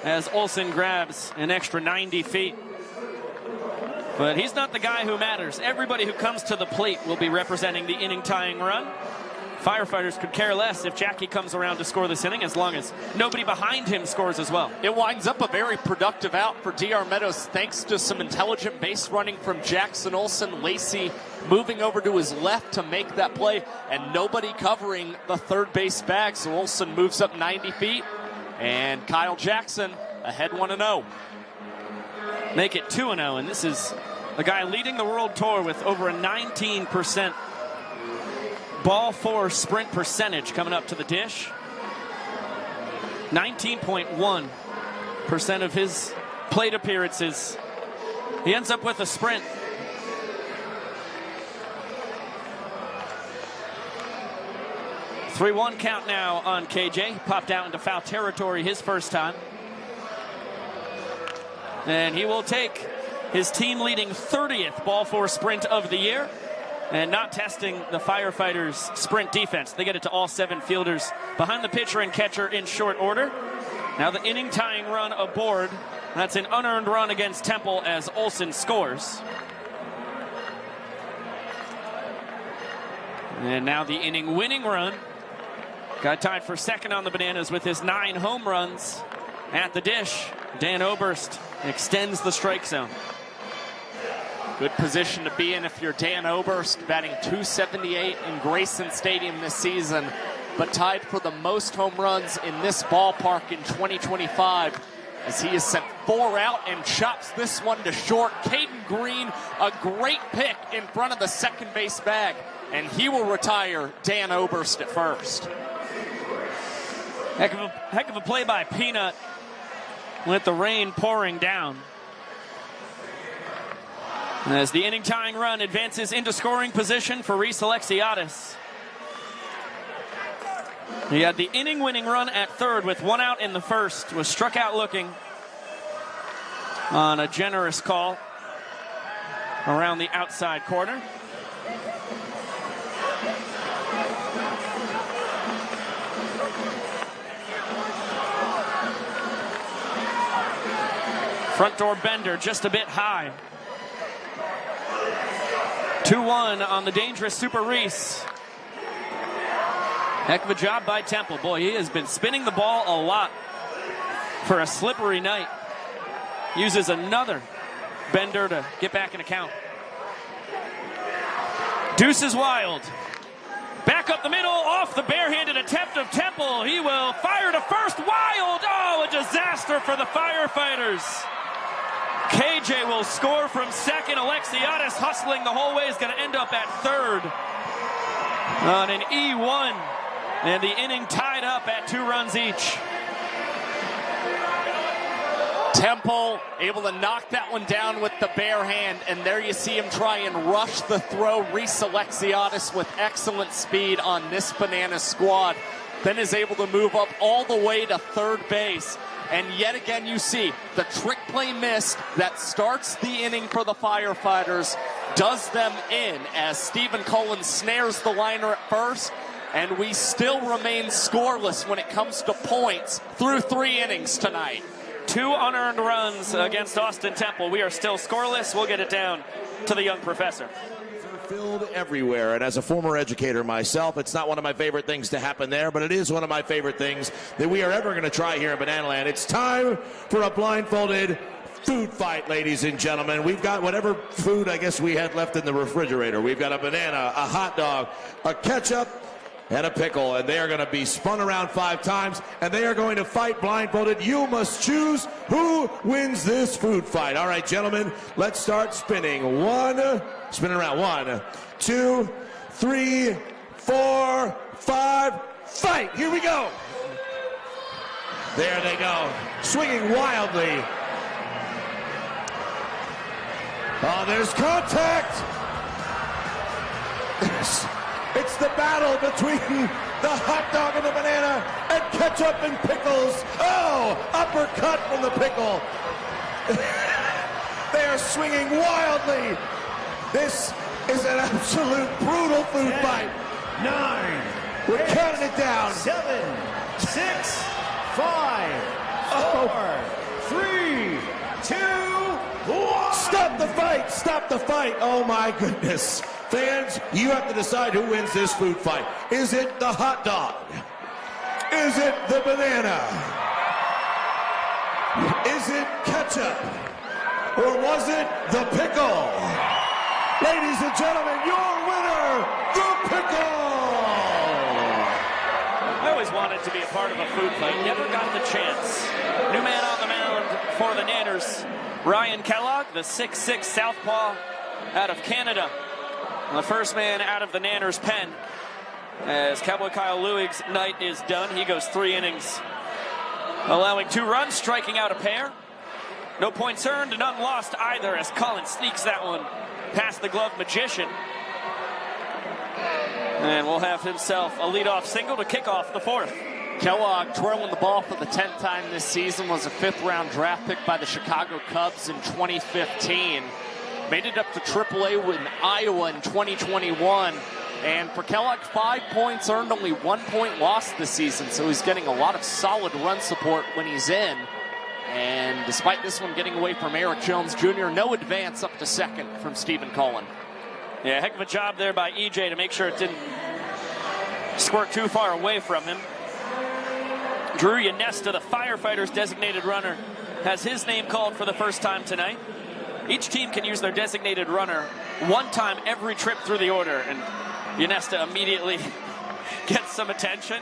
as Olsen grabs an extra 90 feet. But he's not the guy who matters. Everybody who comes to the plate will be representing the inning tying run. Firefighters could care less if Jackie comes around to score this inning, as long as nobody behind him scores as well. It winds up a very productive out for DR Meadows thanks to some intelligent base running from Jackson Olsen. Lacey moving over to his left to make that play, and nobody covering the third base bag. So Olsen moves up 90 feet, and Kyle Jackson ahead 1-0. Make it 2-0, and this is a guy leading the world tour with over a 19% ball four sprint percentage coming up to the dish. 19.1% of his plate appearances. He ends up with a sprint. Three-1 count now on KJ. Popped out into foul territory his first time. And he will take his team-leading 30th ball four sprint of the year. And not testing the Firefighters' sprint defense. They get it to all 7 fielders behind the pitcher and catcher in short order. Now the inning-tying run aboard. That's an unearned run against Temple as Olsen scores. And now the inning-winning run. Got tied for second on the Bananas with his 9 home runs at the dish. Dan Oberst extends the strike zone. Good position to be in if you're Dan Oberst, batting .278 in Grayson Stadium this season, but tied for the most home runs in this ballpark in 2025, as he has sent 4 out and chops this one to short. Caden Green, a great pick in front of the second base bag, and he will retire Dan Oberst at first. Heck of a play by Peanut with the rain pouring down. As the inning-tying run advances into scoring position for Reese Alexiadis. He had the inning-winning run at third with 1 out in the first. Was struck out looking on a generous call around the outside corner. Front door bender just a bit high. 2-1 on the dangerous Super Reese. Heck of a job by Temple. Boy, he has been spinning the ball a lot for a slippery night. Uses another bender to get back in a count. Deuce is wild. Back up the middle, off the barehanded attempt of Temple. He will fire to first, wild. Oh, a disaster for the Firefighters. KJ will score from second. Alexiadis hustling the whole way is going to end up at third on an E1. And the inning tied up at 2 runs each. Temple able to knock that one down with the bare hand, and there you see him try and rush the throw. Reese Alexiadis with excellent speed on this Banana squad. Then is able to move up all the way to third base. And yet again, you see the trick play missed that starts the inning for the Firefighters, does them in as Stephen Cullen snares the liner at first, and we still remain scoreless when it comes to points through 3 innings tonight. 2 unearned runs against Austin Temple. We are still scoreless. We'll get it down to the young professor. Filled everywhere, and as a former educator myself, it's not one of my favorite things to happen there, but it is one of my favorite things that we are ever going to try here in Banana Land. It's time for a blindfolded food fight, ladies and gentlemen. We've got whatever food I guess we had left in the refrigerator. We've got a banana, a hot dog, a ketchup, and a pickle, and they are going to be spun around 5 times, and they are going to fight blindfolded. You must choose who wins this food fight. All right, gentlemen, let's start spinning. Spinning around. 1, 2, 3, 4, 5. Fight! Here we go. There they go, swinging wildly. Oh, there's contact. It's the battle between the hot dog and the banana, and ketchup and pickles. Oh, uppercut from the pickle. They are swinging wildly. This is an absolute brutal food fight. 9. We're counting it down. 7, 6, 5, 4, 3, 2, 1. Stop the fight! Stop the fight! Oh my goodness. Fans, you have to decide who wins this food fight. Is it the hot dog? Is it the banana? Is it ketchup? Or was it the pickle? Ladies and gentlemen, your winner, the pickle! I always wanted to be a part of a food fight, never got the chance. New man on the mound for the Nanners, Ryan Kellogg, the 6'6" southpaw out of Canada. The first man out of the Nanners pen. As Cowboy Kyle Lewig's night is done, he goes 3 innings, allowing 2 runs, striking out a pair. No points earned, none lost either, as Collins sneaks that one past the glove magician. And will have himself a leadoff single to kick off the 4th. Kellogg twirling the ball for the 10th time this season, was a 5th-round draft pick by the Chicago Cubs in 2015. Made it up to AAA with Iowa in 2021. And for Kellogg, 5 points earned, only 1 point lost this season. So he's getting a lot of solid run support when he's in. And despite this one getting away from Eric Jones Jr., no advance up to second from Stephen Cullen. Yeah, heck of a job there by EJ to make sure it didn't squirt too far away from him. Drew Yanesta, the Firefighters designated runner, has his name called for the first time tonight. Each team can use their designated runner 1 time every trip through the order, and Yanesta immediately gets some attention.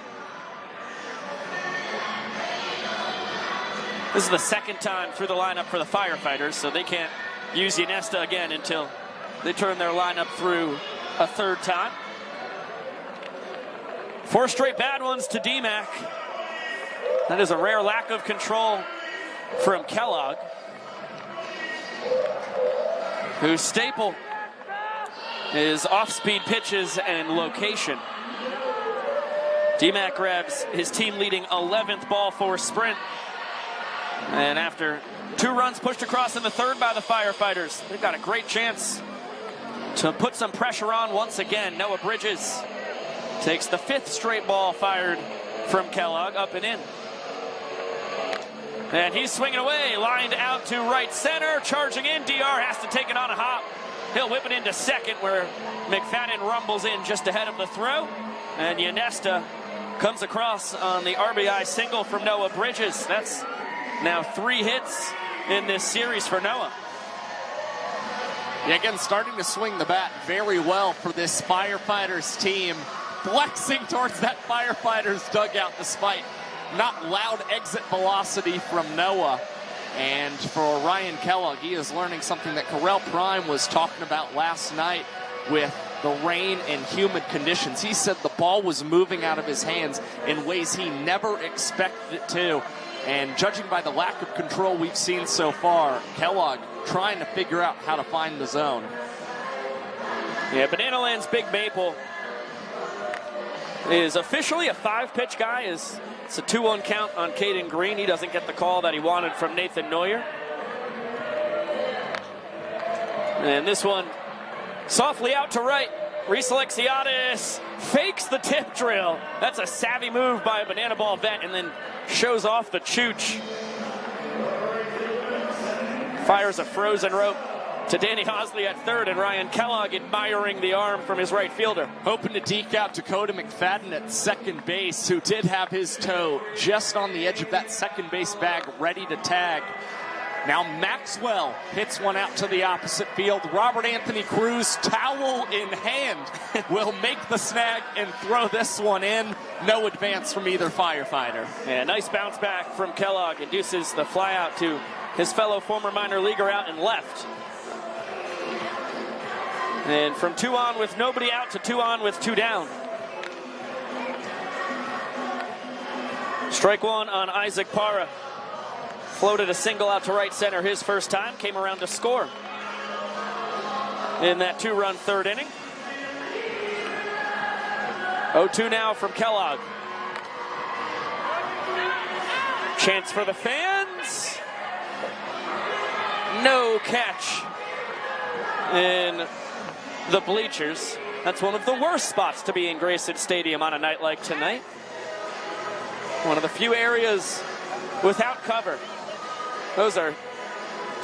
This is the 2nd time through the lineup for the Firefighters, so they can't use Yanesta again until they turn their lineup through a 3rd time. 4 straight bad ones to D-Mac. That is a rare lack of control from Kellogg, whose staple is off-speed pitches and location. D-Mac grabs his team-leading 11th ball for sprint. And after 2 runs pushed across in the 3rd by the Firefighters, they've got a great chance to put some pressure on once again. Noah Bridges takes the 5th straight ball fired from Kellogg, up and in. And he's swinging away, lined out to right center, charging in. DR has to take it on a hop. He'll whip it into second, where McFadden rumbles in just ahead of the throw. And Yanesta comes across on the RBI single from Noah Bridges. That's now 3 hits in this series for Noah. Yeah, again, starting to swing the bat very well for this Firefighters team. Flexing towards that Firefighters dugout despite not loud exit velocity from Noah. And for Ryan Kellogg, he is learning something that Correll Prime was talking about last night with the rain and humid conditions. He said the ball was moving out of his hands in ways he never expected it to. And judging by the lack of control we've seen so far, Kellogg trying to figure out how to find the zone. Yeah, Banana Land's Big Maple is officially a 5-pitch guy. It's a 2-1 count on Caden Green. He doesn't get the call that he wanted from Nathan Neuer. And this one softly out to right. Reese Alexiadis fakes the tip drill. That's a savvy move by a Banana Ball vet, and then shows off the chooch. Fires a frozen rope to Danny Hosley at 3rd, and Ryan Kellogg admiring the arm from his right fielder. Hoping to deke out Dakota McFadden at 2nd base, who did have his toe just on the edge of that 2nd base bag, ready to tag. Now Maxwell hits one out to the opposite field. Robert Anthony Cruz, towel in hand, will make the snag and throw this one in. No advance from either Firefighter. Yeah, nice bounce back from Kellogg. Induces the fly out to his fellow former minor leaguer out and left. And from 2 on with nobody out to 2 on with 2 down. Strike 1 on Isaac Parra. Floated a single out to right center his first time. Came around to score in that 2-run 3rd inning. 0-2 now from Kellogg. Chance for the fans. No catch in the bleachers. That's one of the worst spots to be in Grayson Stadium on a night like tonight. One of the few areas without cover. Those are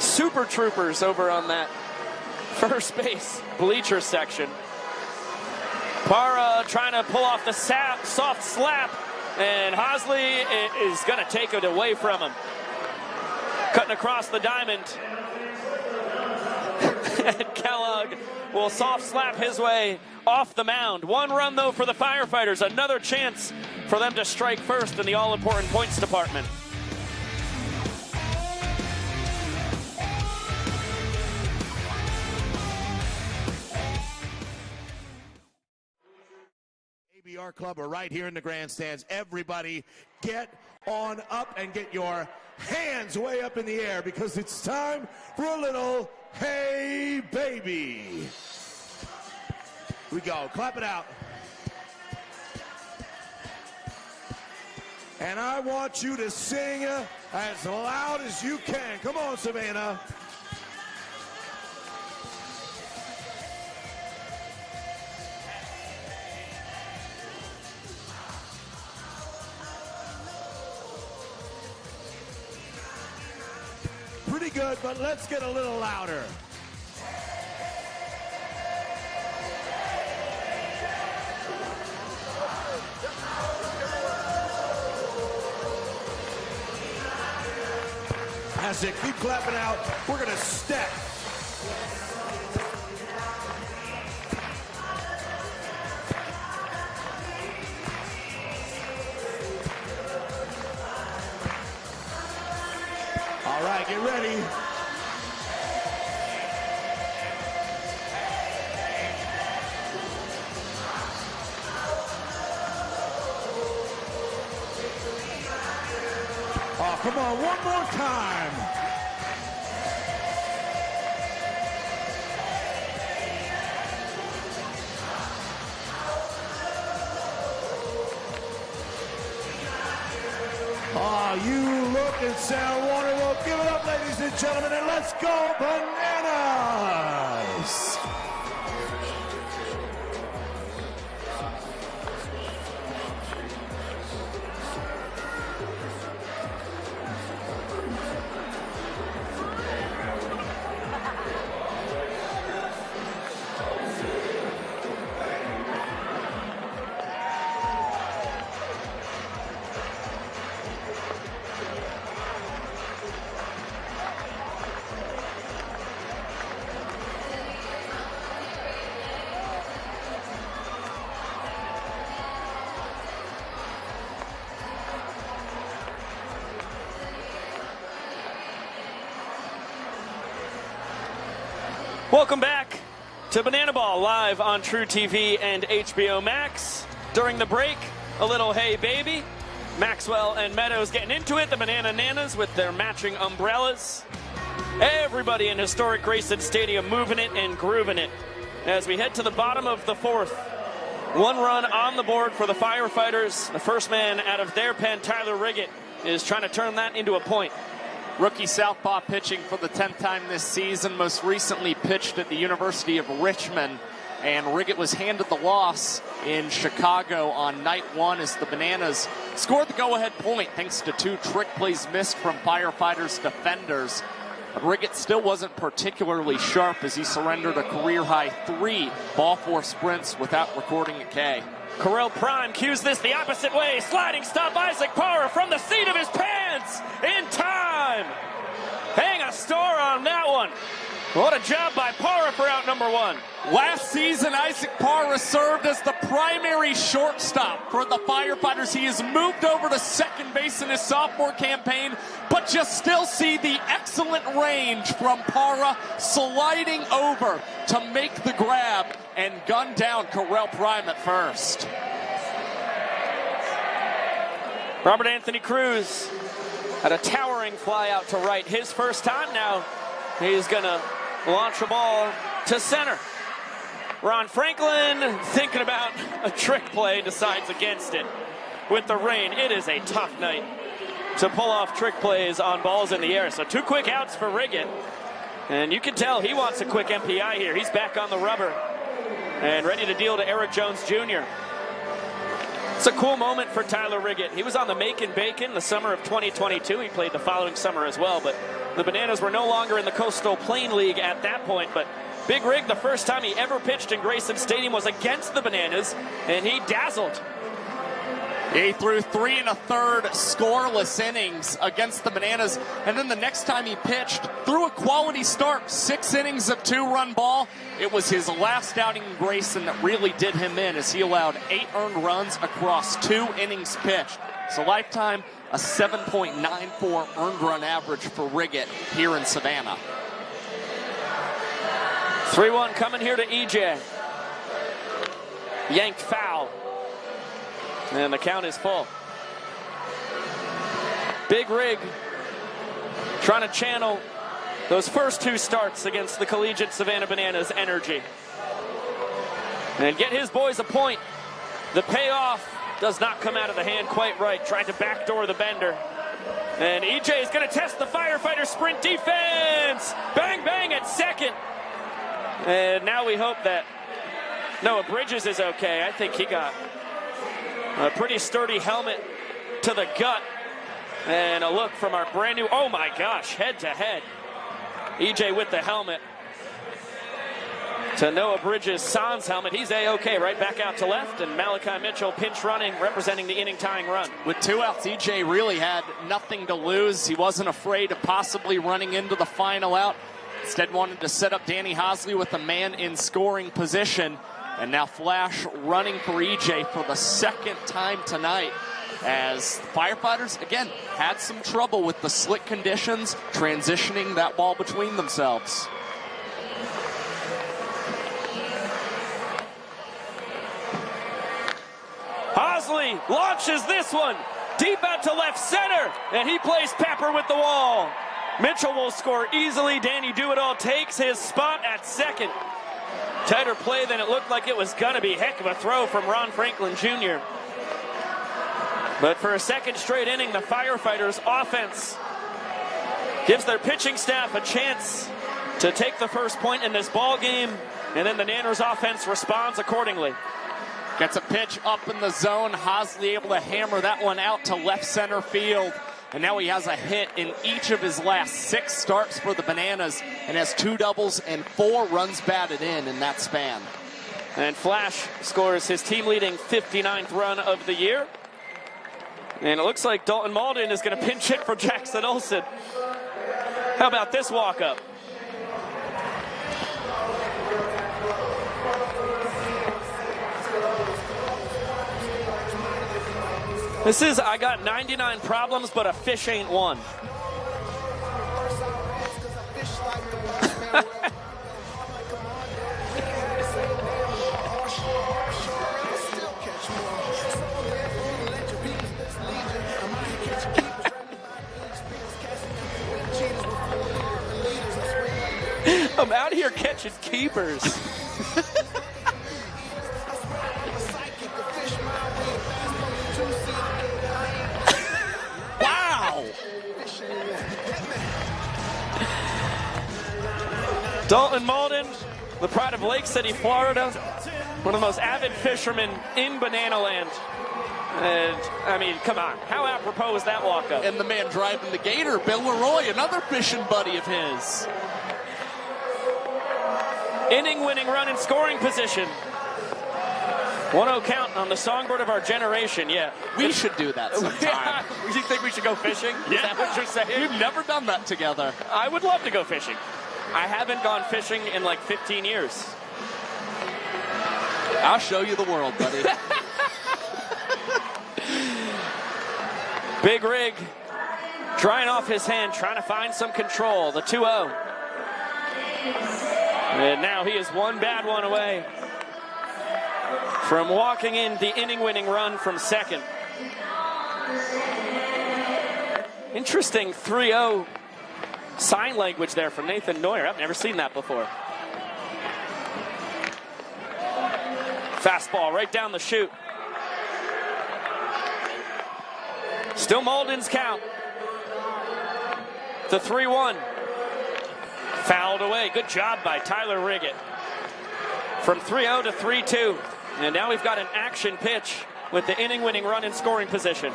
super troopers over on that first base bleacher section. Para trying to pull off the soft slap, and Hosley is going to take it away from him. Cutting across the diamond. And Kellogg will soft slap his way off the mound. One run, though, for the Firefighters. Another chance for them to strike first in the all-important points department. ABR Club are right here in the grandstands. Everybody get on up and get your hands way up in the air because it's time for a little Hey Baby. Here we go. Clap it out. And I want you to sing as loud as you can. Come on, Savannah. Pretty good, but let's get a little louder. That's it. Keep clapping out. We're going to step. All right, get ready. Oh, come on, one more time. Oh, you look and sound wonderful. Give it up, ladies and gentlemen, and let's go Bananas! Welcome back to Banana Ball live on TruTV and HBO Max. During the break, a little Hey Baby. Maxwell and Meadows getting into it. The Banana Nanas with their matching umbrellas. Everybody in historic Grayson Stadium moving it and grooving it. As we head to the bottom of the fourth. One run on the board for the Firefighters. The first man out of their pen, Tyler Riggett, is trying to turn that into a point. Rookie southpaw pitching for the 10th time this season. Most recently pitched at the University of Richmond. And Riggett was handed the loss in Chicago on night one as the Bananas scored the go-ahead point thanks to two trick plays missed from Firefighters defenders. But Riggett still wasn't particularly sharp as he surrendered a career-high 3 ball-4 sprints without recording a K. Correll Prime cues this the opposite way. Sliding stop Isaac Parra from the seat of his pants in time. Hang a store on that one. What a job by Parra for out number one. Last season, Isaac Parra served as the primary shortstop for the Firefighters. He has moved over to second base in his sophomore campaign, but you still see the excellent range from Parra sliding over to make the grab and gun down Corell Prime at first. Robert Anthony Cruz had a towering fly out to right his first time. Now he's going to launch a ball to center. Ron Franklin thinking about a trick play, decides against it with the rain. It is a tough night to pull off trick plays on balls in the air. So 2 quick outs for Riggett. And you can tell he wants a quick MPI here. He's back on the rubber and ready to deal to Eric Jones Jr. It's a cool moment for Tyler Riggett. He was on the Macon Bacon the summer of 2022. He played the following summer as well, but the Bananas were no longer in the Coastal Plain League at that point, but Big Rig, the first time he ever pitched in Grayson Stadium was against the Bananas, and he dazzled. He threw 3 1/3 scoreless innings against the Bananas, and then the next time he pitched, threw a quality start, 6 innings of 2-run ball. It was his last outing in Grayson that really did him in, as he allowed 8 earned runs across 2 innings pitched. So lifetime, a 7.94 earned run average for Riggett here in Savannah. 3-1 coming here to EJ. Yanked foul. And the count is full. Big Rig trying to channel those first 2 starts against the collegiate Savannah Bananas energy. And get his boys a point. The payoff does not come out of the hand quite right. Tried to backdoor the bender. And EJ is going to test the Firefighter sprint defense. Bang, bang at second. And now we hope that Noah Bridges is okay. I think he got a pretty sturdy helmet to the gut. And a look from our brand new, oh my gosh, head to head. EJ with the helmet to Noah Bridges' sans helmet. He's A-okay, right back out to left. And Malachi Mitchell pinch running, representing the inning tying run. With 2 outs, EJ really had nothing to lose. He wasn't afraid of possibly running into the final out. Instead wanted to set up Danny Hosley with a man in scoring position. And now Flash running for EJ for the second time tonight, as Firefighters, again, had some trouble with the slick conditions, transitioning that ball between themselves. Hosley launches this one deep out to left center, and he plays Pepper with the wall. Mitchell will score easily. Danny Do-It-All takes his spot at second. Tighter play than it looked like it was going to be. Heck of a throw from Ron Franklin Jr. But for a second straight inning, the Firefighters offense gives their pitching staff a chance to take the first point in this ball game, and then the Nanners offense responds accordingly. Gets a pitch up in the zone. Hosley able to hammer that one out to left center field. And now he has a hit in each of his last 6 starts for the Bananas, and has 2 doubles and 4 runs batted in that span. And Flash scores his team-leading 59th run of the year. And it looks like Dalton Malden is going to pinch hit for Jackson Olsen. How about this walk-up? This is, I got 99 problems, but a fish ain't one. I'm out here catching keepers. Wow! Dalton Malden, the pride of Lake City, Florida, one of the most avid fishermen in Banana Land. And, I mean, come on. How apropos was that walk-up? And the man driving the gator, Bill Leroy, another fishing buddy of his. Inning-winning run in scoring position. 1-0 count on the songbird of our generation, yeah. We should do that sometime. Yeah. You think we should go fishing? Yeah. Is that what you're saying? We've never done that together. I would love to go fishing. I haven't gone fishing in like 15 years. I'll show you the world, buddy. Big Rig drying off his hand, trying to find some control. The 2-0. And now he is one bad one away from walking in the inning-winning run from second. Interesting 3-0 sign language there from Nathan Neuer. I've never seen that before. Fastball right down the chute. Still Malden's count. The 3-1. Fouled away. Good job by Tyler Riggett. From 3-0 to 3-2. And now we've got an action pitch with the inning-winning run in scoring position.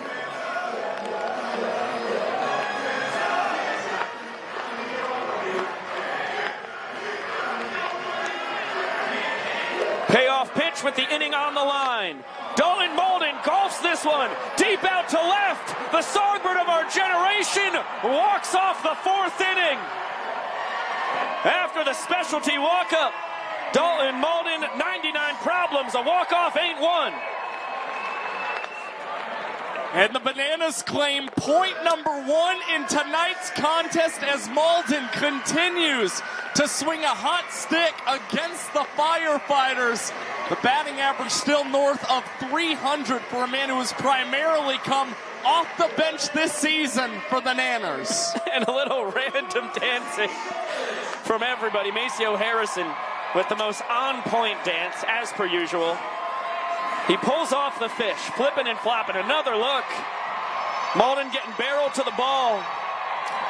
pitch with the inning on the line. Dalton Molden golfs this one deep out to left. The songbird of our generation walks off the 4th inning. After the specialty walk-up, Dalton Molden, 99 problems. A walk-off ain't one. And the Bananas claim point number 1 in tonight's contest as Malden continues to swing a hot stick against the Firefighters. The batting average still north of 300 for a man who has primarily come off the bench this season for the Nanners. And a little random dancing from everybody. Maceo Harrison with the most on-point dance, as per usual. He pulls off the fish, flipping and flopping. Another look. Malden getting barreled to the ball.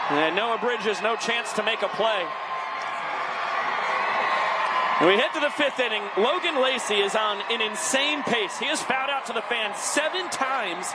And Noah Bridges, no chance to make a play. And we head to the 5th inning. Logan Lacey is on an insane pace. He has fouled out to the fans 7 times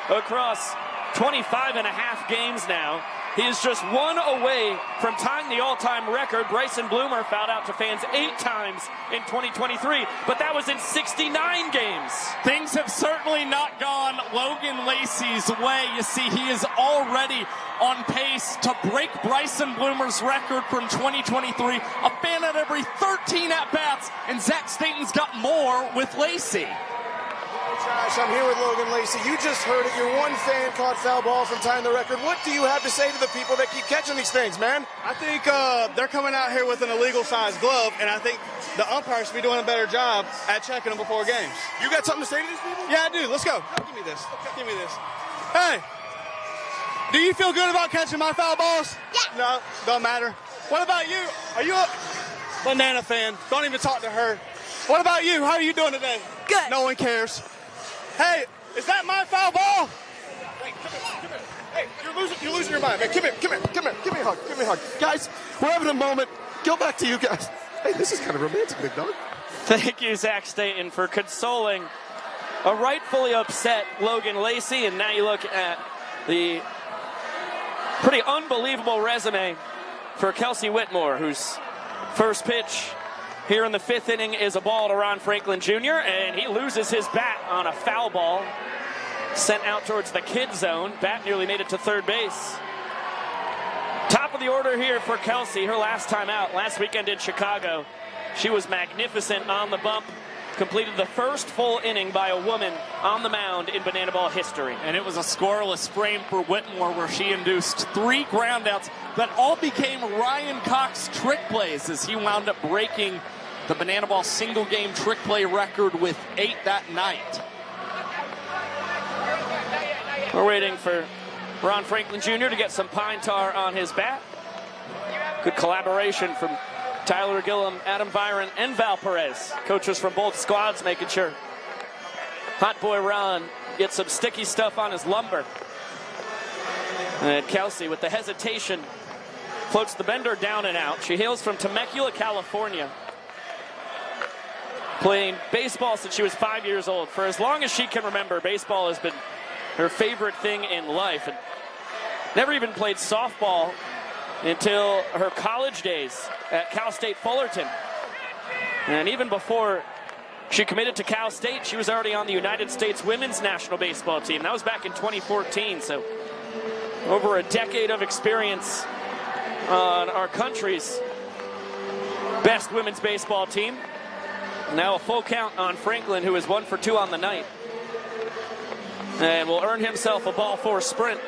across 25 and a half games now. He is just 1 away from tying the all-time record. Bryson Bloomer fouled out to fans 8 times in 2023, but that was in 69 games. Things have certainly not gone Logan Lacey's way. You see, he is already on pace to break Bryson Bloomer's record from 2023. A fan at every 13 at-bats, and Zach Staten's got more with Lacey. Josh, I'm here with Logan Lacey. You just heard it. Your one fan caught foul ball from tying the record. What do you have to say to the people that keep catching these things, man? I think they're coming out here with an illegal-sized glove, and I think the umpires should be doing a better job at checking them before games. You got something to say to these people? Yeah, I do. Let's go. Give me this. Give me this. Hey, do you feel good about catching my foul balls? Yeah. No, don't matter. What about you? Are you a Banana fan? Don't even talk to her. What about you? How are you doing today? Good. No one cares. Hey, is that my foul ball? Hey, come here. Hey, you're losing your mind, man. Come here. Give me a hug. Guys, we're having a moment. Go back to you guys. Hey, this is kind of romantic, big dog. Thank you, Zach Staten, for consoling a rightfully upset Logan Lacey. And now you look at the pretty unbelievable resume for Kelsey Whitmore, whose first pitch here in the 5th inning is a ball to Ron Franklin Jr., and he loses his bat on a foul ball sent out towards the kid zone. Bat nearly made it to third base. Top of the order here for Kelsey, her last time out last weekend in Chicago. She was magnificent on the bump, completed the first full inning by a woman on the mound in Banana Ball history. And it was a scoreless frame for Whitmore where she induced 3 groundouts that all became Ryan Cox trick plays as he wound up breaking the Banana Ball single game trick play record with 8 that night. We're waiting for Ron Franklin Jr. to get some pine tar on his bat. Good collaboration from Tyler Gillum, Adam Byron, and Val Perez. Coaches from both squads making sure Hot Boy Ron gets some sticky stuff on his lumber. And Kelsey, with the hesitation, floats the bender down and out. She hails from Temecula, California. Playing baseball since she was 5 years old. For as long as she can remember, baseball has been her favorite thing in life. And never even played softball until her college days at Cal State Fullerton. And even before she committed to Cal State, she was already on the United States women's national baseball team. That was back in 2014, so over a decade of experience on our country's best women's baseball team. Now a full count on Franklin, who is 1 for 2 on the night, and will earn himself a ball 4 sprint.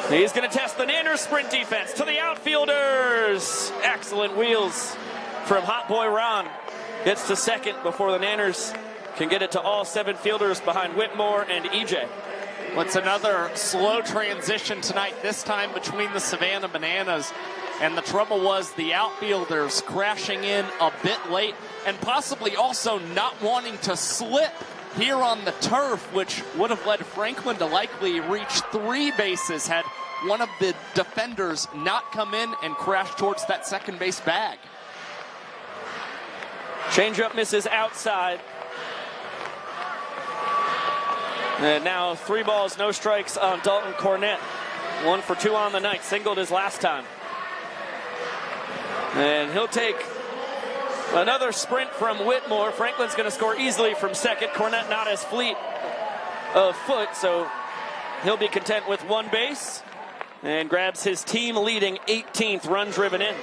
He's going to test the Nanners sprint defense to the outfielders. Excellent wheels from Hot Boy Ron. Gets to second before the Nanners can get it to all 7 fielders behind Whitmore and EJ. What's another slow transition tonight, this time between the Savannah Bananas. And the trouble was the outfielders crashing in a bit late and possibly also not wanting to slip here on the turf, which would have led Franklin to likely reach 3 bases had one of the defenders not come in and crash towards that second base bag. Changeup misses outside. And now 3 balls, no strikes on Dalton Cornett. 1 for 2 on the night, singled his last time. And he'll take Another sprint from Whitmore. Franklin's going to score easily from second. Cornett not as fleet of foot, so he'll be content with one base and grabs his team leading 18th run driven in.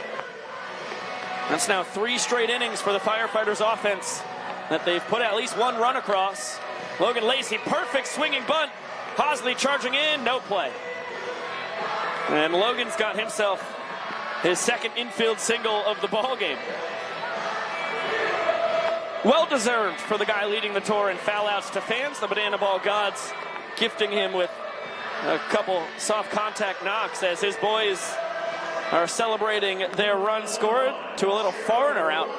That's now 3 straight innings for the Firefighters offense that they've put at least one run across. Logan Lacey, perfect swinging bunt. Hosley charging in, no play. And Logan's got himself his second infield single of the ball game. Well deserved for the guy leading the tour in foul outs to fans. The banana ball gods gifting him with a couple soft contact knocks as his boys are celebrating their run scored to a little foreigner out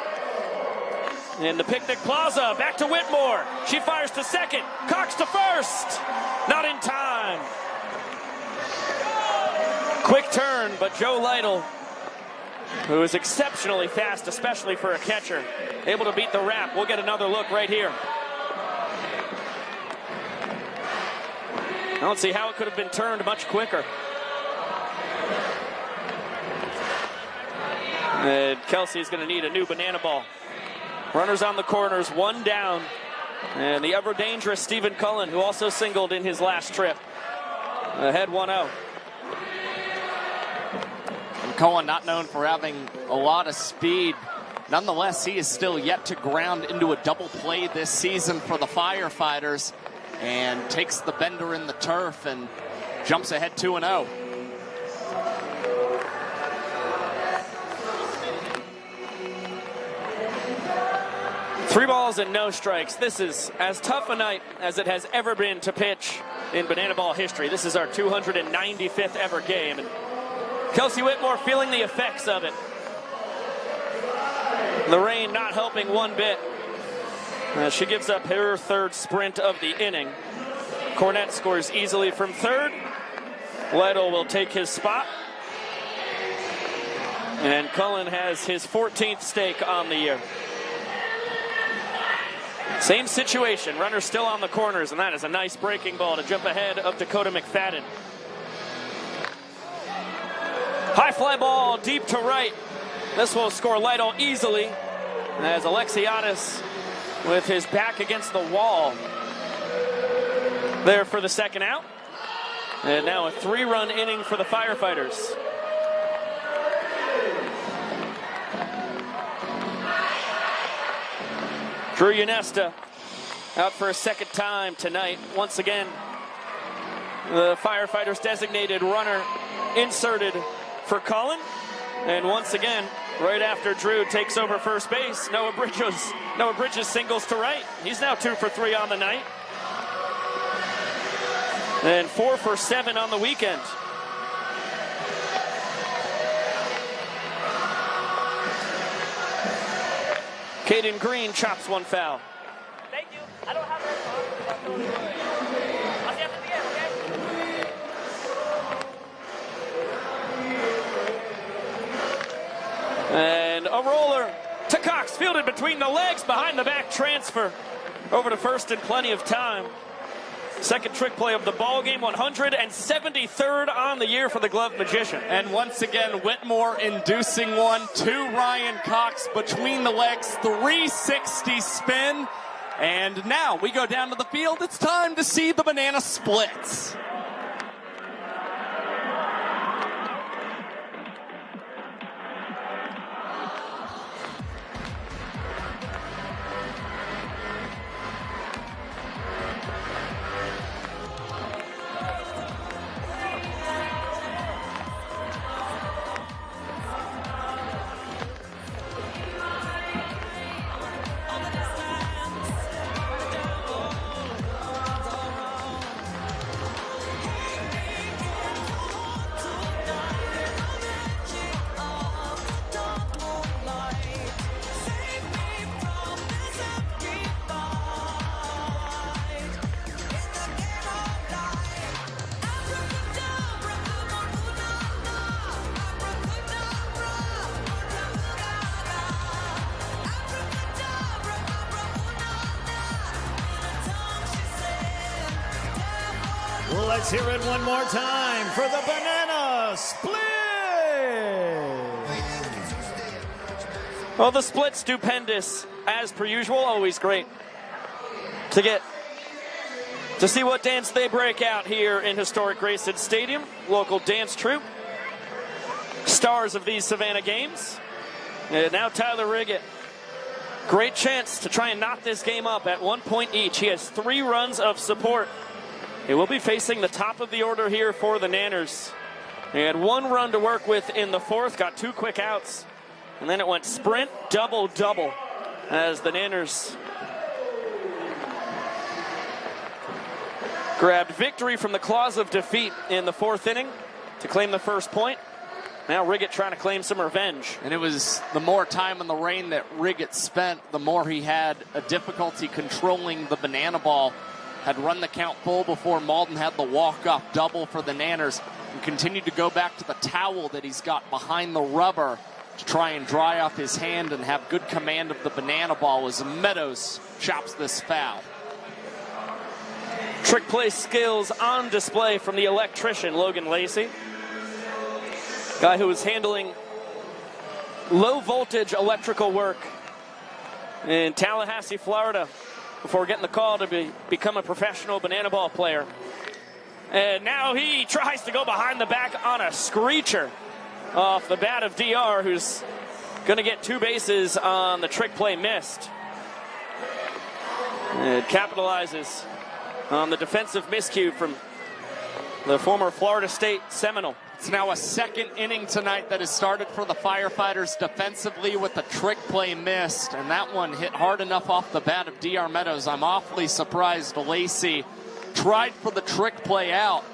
in the picnic plaza. Back to Whitmore. She fires to second. Cox to first. Not in time. Quick turn, but Joe Lytle, who is exceptionally fast, especially for a catcher, able to beat the wrap. We'll get another look right here. I don't see how it could have been turned much quicker. And Kelsey's going to need a new banana ball. Runners on the corners, one down. And the ever-dangerous Stephen Cullen, who also singled in his last trip. Ahead 1-0. Cullen not known for having a lot of speed. Nonetheless, he is still yet to ground into a double play this season for the Firefighters and takes the bender in the turf and jumps ahead 2-0. Three balls and no strikes. This is as tough a night as it has ever been to pitch in banana ball history. This is our 295th ever game. And Kelsey Whitmore feeling the effects of it. The rain not helping one bit. She gives up her third sprint of the inning. Cornett scores easily from third. Lytle will take his spot. And Cullen has his 14th stake on the year. Same situation. Runner still on the corners, and that is a nice breaking ball to jump ahead of Dakota McFadden. High fly ball deep to right. This will score Lytle easily as Alexiadis with his back against the wall there for the second out. And now a 3-run inning for the Firefighters. Drew Yanesta out for a second time tonight. Once again, the Firefighters designated runner inserted for Cullen. And once again, right after Drew takes over first base, Noah Bridges singles to right. He's now 2 for 3 on the night. And 4 for 7 on the weekend. Caden Green chops one foul. Thank you. I don't have that. I'll see after the game, okay? And a roller to Cox, fielded between the legs, behind the back transfer over to first in plenty of time. Second trick play of the ball game, 173rd on the year for the Glove Magician. And once again, Whitmore inducing one to Ryan Cox between the legs, 360 spin. And now we go down to the field. It's time to see the banana splits. Let's hear it one more time for the banana split. Well, the split stupendous as per usual. Always great to see what dance they break out here in historic Grayson Stadium. Local dance troupe, stars of these Savannah games. And now Tyler Riggett. Great chance to try and knock this game up at 1 point each. He has 3 runs of support. He will be facing the top of the order here for the Nanners. He had 1 run to work with in the 4th, got 2 quick outs. And then it went sprint, double, as the Nanners grabbed victory from the claws of defeat in the 4th inning to claim the first point. Now Riggett trying to claim some revenge. And it was the more time in the rain that Riggett spent, the more he had a difficulty controlling the banana ball. Had run the count full before Malden had the walk-off double for the Nanners, and continued to go back to the towel that he's got behind the rubber to try and dry off his hand and have good command of the banana ball as Meadows chops this foul. Trick play skills on display from the electrician, Logan Lacey. Guy who was handling low voltage electrical work in Tallahassee, Florida, before getting the call to become a professional banana ball player. And now he tries to go behind the back on a screecher off the bat of DR, who's going to get 2 bases on the trick play missed. It capitalizes on the defensive miscue from the former Florida State Seminole. It's now a 2nd inning tonight that has started for the Firefighters defensively with the trick play missed, and that one hit hard enough off the bat of DR Meadows. I'm awfully surprised Lacey tried for the trick play out.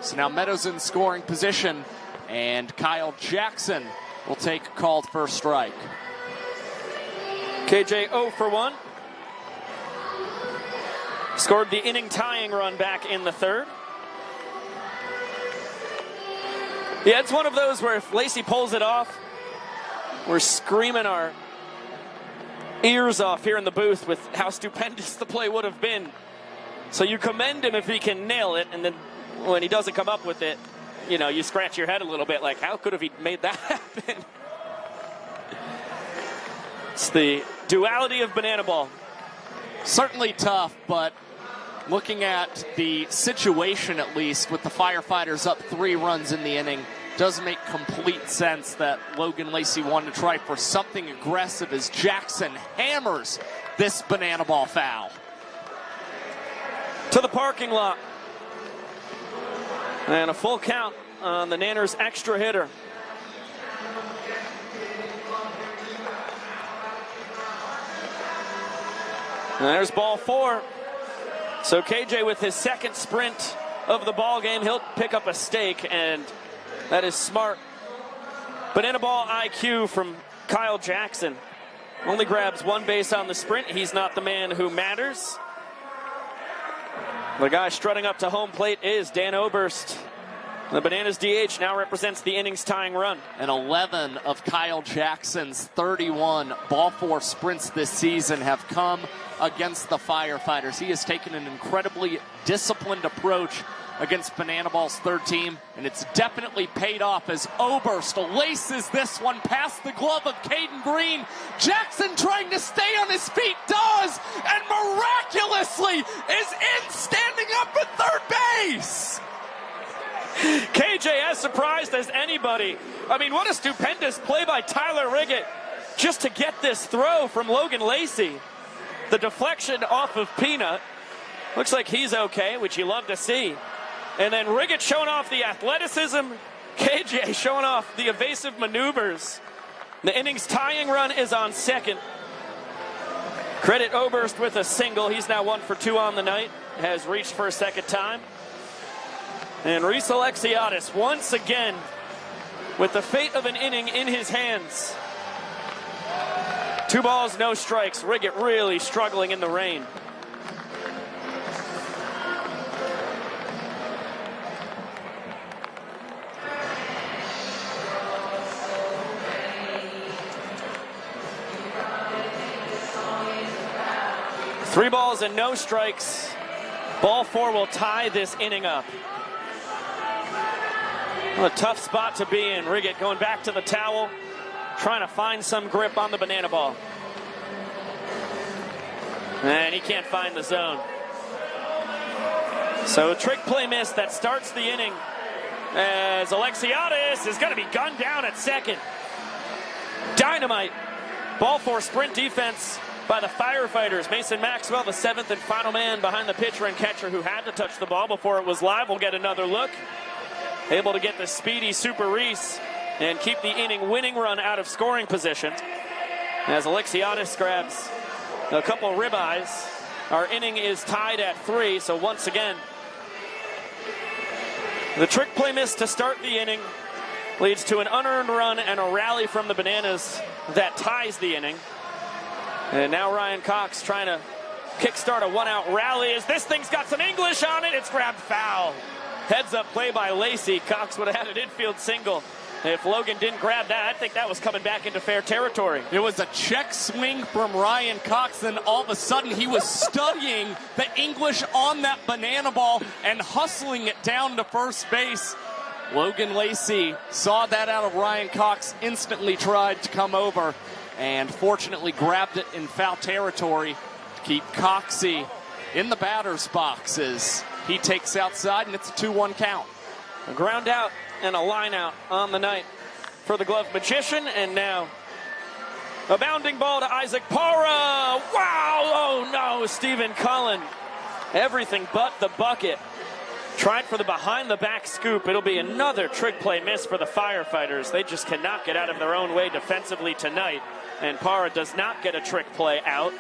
So now Meadows in scoring position, and Kyle Jackson will take called first strike. KJ 0 for 1. Scored the inning tying run back in the 3rd. Yeah, it's one of those where if Lacey pulls it off, we're screaming our ears off here in the booth with how stupendous the play would have been. So you commend him if he can nail it, and then when he doesn't come up with it, you know, you scratch your head a little bit like, how could have he made that happen? It's the duality of banana ball. Certainly tough, but looking at the situation, at least, with the Firefighters up 3 runs in the inning, does make complete sense that Logan Lacey wanted to try for something aggressive as Jackson hammers this banana ball foul. To the parking lot. And a full count on the Nanners' extra hitter. And there's ball 4. So KJ with his 2nd sprint of the ball game, he'll pick up a stake, and that is smart. Banana ball IQ from Kyle Jackson. Only grabs 1 base on the sprint. He's not the man who matters. The guy strutting up to home plate is Dan Oberst. The Bananas DH now represents the innings tying run. And 11 of Kyle Jackson's 31 ball 4 sprints this season have come against the Firefighters. He has taken an incredibly disciplined approach against Banana Ball's 3rd team, and it's definitely paid off as Oberst laces this one past the glove of Caden Green. Jackson trying to stay on his feet, does, and miraculously is in standing up at 3rd base. KJ as surprised as anybody. I mean, what a stupendous play by Tyler Riggett just to get this throw from Logan Lacey. The deflection off of Peanut. Looks like he's okay, which you love to see. And then Riggett showing off the athleticism. KJ showing off the evasive maneuvers. The innings tying run is on 2nd. Credit Oberst with a single. He's now 1 for 2 on the night. Has reached for a 2nd time. And Reese Alexiadis once again with the fate of an inning in his hands. 2 balls, no strikes. Riggett really struggling in the rain. Three balls and no strikes. Ball 4 will tie this inning up. What a tough spot to be in. Riggett going back to the towel. trying to find some grip on the banana ball. And he can't find the zone. So a trick play miss that starts the inning as Alexiadis is going to be gunned down at second. Dynamite. Ball four sprint defense by the Firefighters. Mason Maxwell, the 7th and final man behind the pitcher and catcher who had to touch the ball before it was live. We'll get another look. Able to get the speedy Super Reese and keep the inning winning run out of scoring position. As Alexiadis grabs a couple ribeyes. Our inning is tied at 3, so once again, the trick play miss to start the inning leads to an unearned run and a rally from the Bananas that ties the inning. And now Ryan Cox trying to kickstart a one-out rally as this thing's got some English on it. It's grabbed foul. Heads-up play by Lacey. Cox would have had an infield single. If Logan didn't grab that, I think that was coming back into fair territory. It was a check swing from Ryan Cox, and all of a sudden he was studying the English on that banana ball and hustling it down to first base. Logan Lacey saw that out of Ryan Cox, instantly tried to come over, and fortunately grabbed it in foul territory to keep Coxie in the batter's boxes. He takes outside, and it's a 2-1 count. A ground out and a line out on the night for the Glove Magician, and now a bounding ball to Isaac Parra. Wow! Oh no, Stephen Cullen. Everything but the bucket. Tried for the behind-the-back scoop. It'll be another trick play miss for the Firefighters. They just cannot get out of their own way defensively tonight, and Parra does not get a trick play out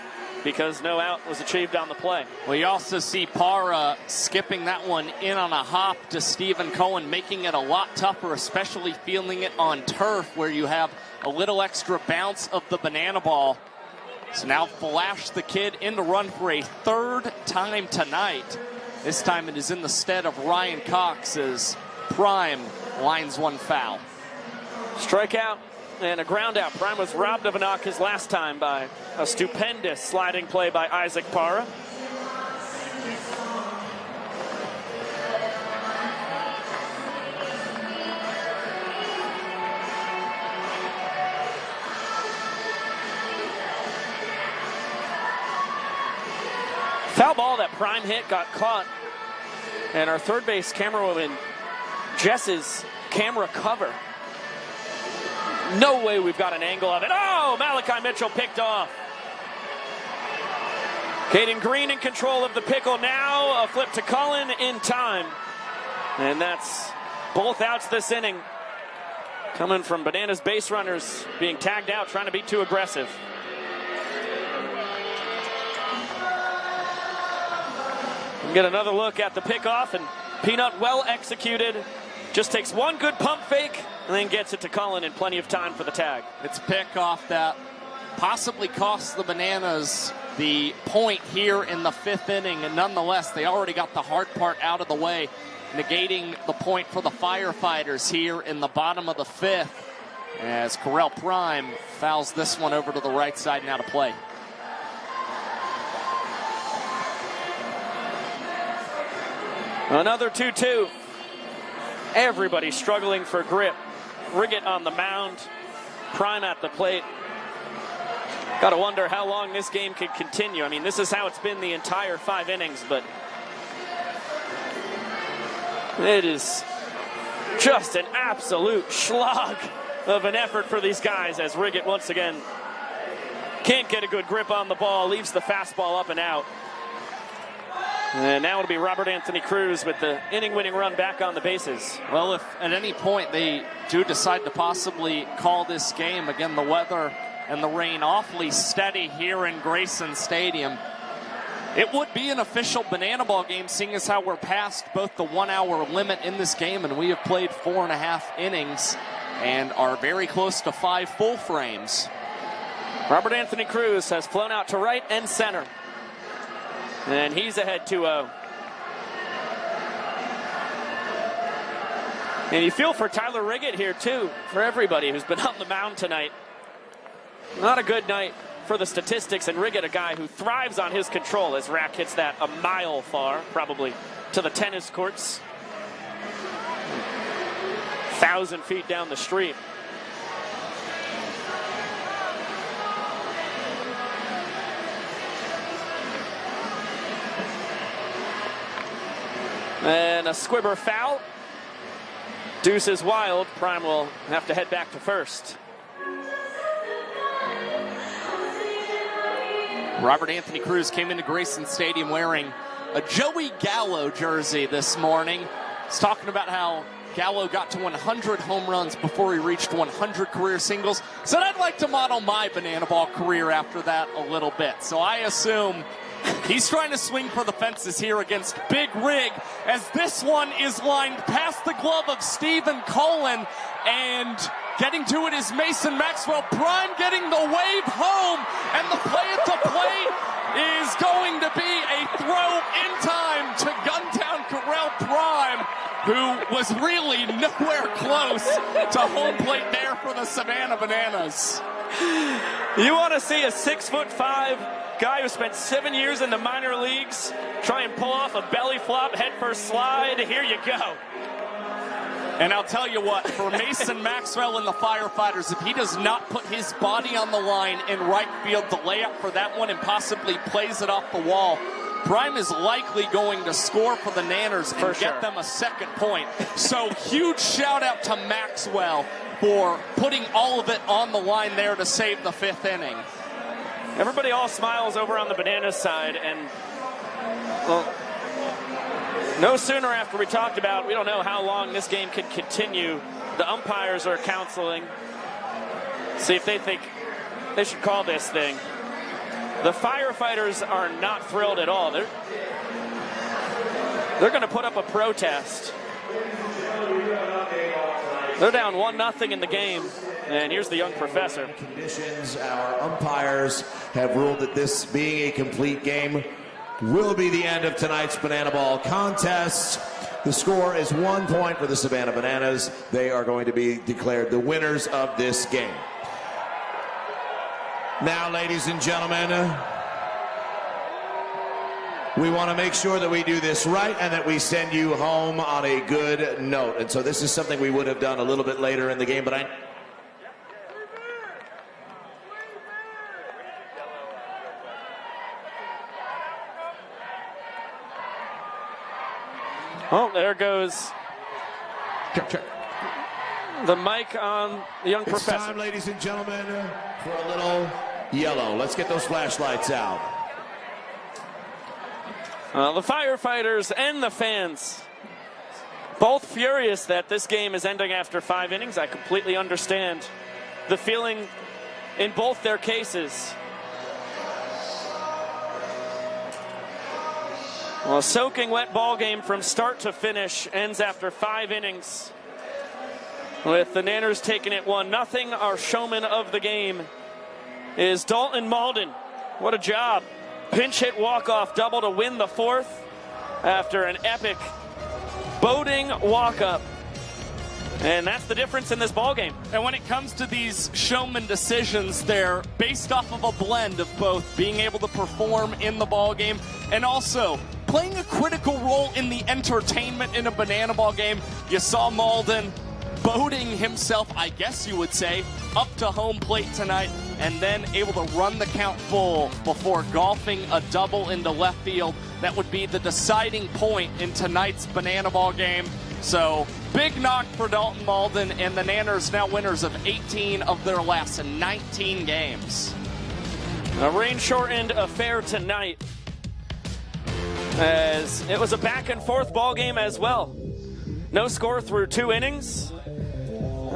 because no out was achieved on the play. Well, you also see Parra skipping that one in on a hop to Stephen Cohen, making it a lot tougher, especially feeling it on turf where you have a little extra bounce of the banana ball. So now Flash the Kid in to run for a 3rd time tonight. This time it is in the stead of Ryan Cox as Prime lines one foul. Strikeout and a ground out. Prime was robbed of a knock his last time by a stupendous sliding play by Isaac Parra. Foul ball that Prime hit got caught, and our third base camerawoman, Jess's camera cover. No way we've got an angle of it. Oh, Malachi Mitchell picked off. Caden Green in control of the pickle now. A flip to Cullen in time. And that's both outs this inning. Coming from Bananas base runners being tagged out, trying to be too aggressive. We'll get another look at the pickoff, and Peanut well executed. Just takes one good pump fake and then gets it to Cullen in plenty of time for the tag. It's pickoff that possibly costs the Bananas the point here in the 5th inning, and nonetheless, they already got the hard part out of the way, negating the point for the Firefighters here in the bottom of the 5th as Correll Prime fouls this one over to the right side and out of play. Another 2-2. Everybody struggling for grip. Riggett on the mound. Prime at the plate. Got to wonder how long this game could continue. I mean, this is how it's been the entire 5 innings, but it is just an absolute slog of an effort for these guys as Riggett once again can't get a good grip on the ball, leaves the fastball up and out. And now it'll be Robert Anthony Cruz with the inning-winning run back on the bases. Well, if at any point they do decide to possibly call this game, again, the weather and the rain awfully steady here in Grayson Stadium, it would be an official banana ball game, seeing as how we're past both the 1-hour limit in this game, and we have played 4.5 innings and are very close to 5 full frames. Robert Anthony Cruz has flown out to right and center. And he's ahead 2-0. And you feel for Tyler Riggett here, too, for everybody who's been on the mound tonight. Not a good night for the statistics, and Riggett, a guy who thrives on his control as Rack hits that a mile far, probably to the tennis courts. 1,000 feet down the street. And a squibber foul. Deuce is wild. Prime will have to head back to first. Robert Anthony Cruz came into Grayson Stadium wearing a Joey Gallo jersey this morning. He's talking about how Gallo got to 100 home runs before he reached 100 career singles. Said, I'd like to model my banana ball career after that a little bit. So I assume he's trying to swing for the fences here against Big Rig, as this one is lined past the glove of Stephen Cullen, and getting to it is Mason Maxwell. Prime getting the wave home, and the play at the plate is going to be a throw in time to Guntown Corral Prime, who was really nowhere close to home plate there for the Savannah Bananas. You want to see a 6'5" guy who spent 7 years in the minor leagues try and pull off a belly flop, head first slide? Here you go. And I'll tell you what, for Mason Maxwell and the Firefighters, if he does not put his body on the line in right field, the layup for that one, and possibly plays it off the wall, Prime is likely going to score for the Nanners and get them a second point. So huge shout out to Maxwell for putting all of it on the line there to save the fifth inning. Everybody all smiles over on the Bananas side, and well, no sooner after we talked about, we don't know how long this game could continue, the umpires are counseling, see if they think they should call this thing. The Firefighters are not thrilled at all. They're going to put up a protest. They're down 1-0 in the game, and here's the young professor. Conditions, our umpires have ruled that this being a complete game will be the end of tonight's banana ball contest. The score is 1 point for the Savannah Bananas. They are going to be declared the winners of this game. Now, ladies and gentlemen, we want to make sure that we do this right and that we send you home on a good note. And so this is something we would have done a little bit later in the game, but Oh, there goes the mic on the young professor. It's time, ladies and gentlemen, for a little yellow. Let's get those flashlights out. The Firefighters and the fans, both furious that this game is ending after 5 innings. I completely understand the feeling in both their cases. Well, a soaking wet ball game from start to finish ends after 5 innings, with the Nanners taking it 1-0. Our showman of the game is Dalton Malden. What a job. Pinch hit walk-off double to win the 4th after an epic boating walk-up. And that's the difference in this ball game. And when it comes to these showman decisions, they're based off of a blend of both being able to perform in the ball game and also playing a critical role in the entertainment in a banana ball game. You saw Malden boating himself, I guess you would say, up to home plate tonight, and then able to run the count full before golfing a double into left field. That would be the deciding point in tonight's banana ball game. So big knock for Dalton Malden, and the Nanners now winners of 18 of their last 19 games. A rain-shortened affair tonight, as it was a back-and-forth ball game as well. No score through 2 innings,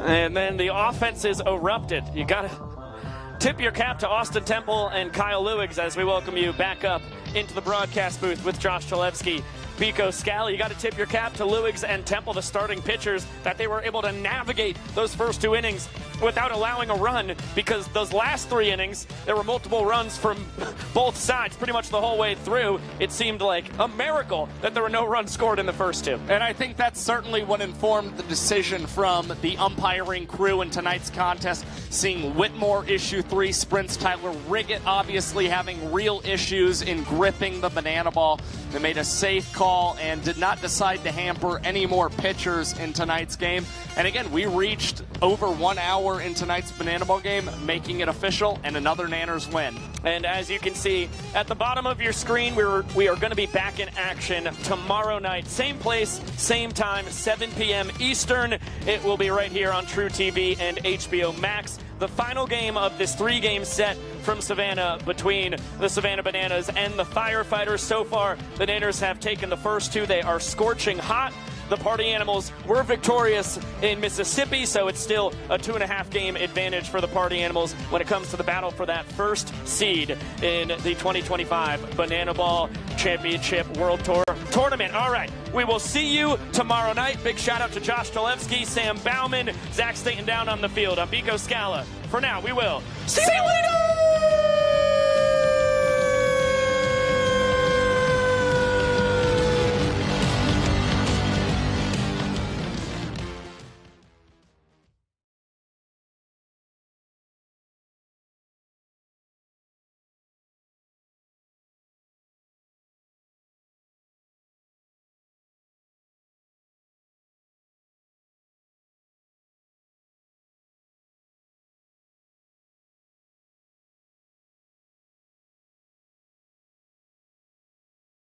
and then the offenses erupted. You got to tip your cap to Austin Temple and Kyle Lewigs as we welcome you back up into the broadcast booth with Josh Chalevsky, Pico Scally. You got to tip your cap to Lewigs and Temple, the starting pitchers, that they were able to navigate those first 2 innings without allowing a run, because those last 3 innings, there were multiple runs from both sides pretty much the whole way through. It seemed like a miracle that there were no runs scored in the first 2. And I think that's certainly what informed the decision from the umpiring crew in tonight's contest, seeing Whitmore issue 3 sprints, Tyler Riggett obviously having real issues in gripping the banana ball. They made a safe call and did not decide to hamper any more pitchers in tonight's game. And again, we reached over 1 hour in tonight's Banana Ball game, making it official and another Nanners win. And as you can see at the bottom of your screen, we are going to be back in action tomorrow night. Same place, same time, 7 p.m. Eastern. It will be right here on TruTV and HBO Max. The final game of this 3-game set from Savannah between the Savannah Bananas and the Firefighters. So far, the Nanners have taken the first 2. They are scorching hot. The Party Animals were victorious in Mississippi, so it's still a 2.5-game advantage for the Party Animals when it comes to the battle for that first seed in the 2025 Banana Ball Championship World Tour Tournament. All right, we will see you tomorrow night. Big shout out to Josh Dolevsky, Sam Bauman, Zach Staten down on the field. I'm Biko Scala. For now, we will see you later!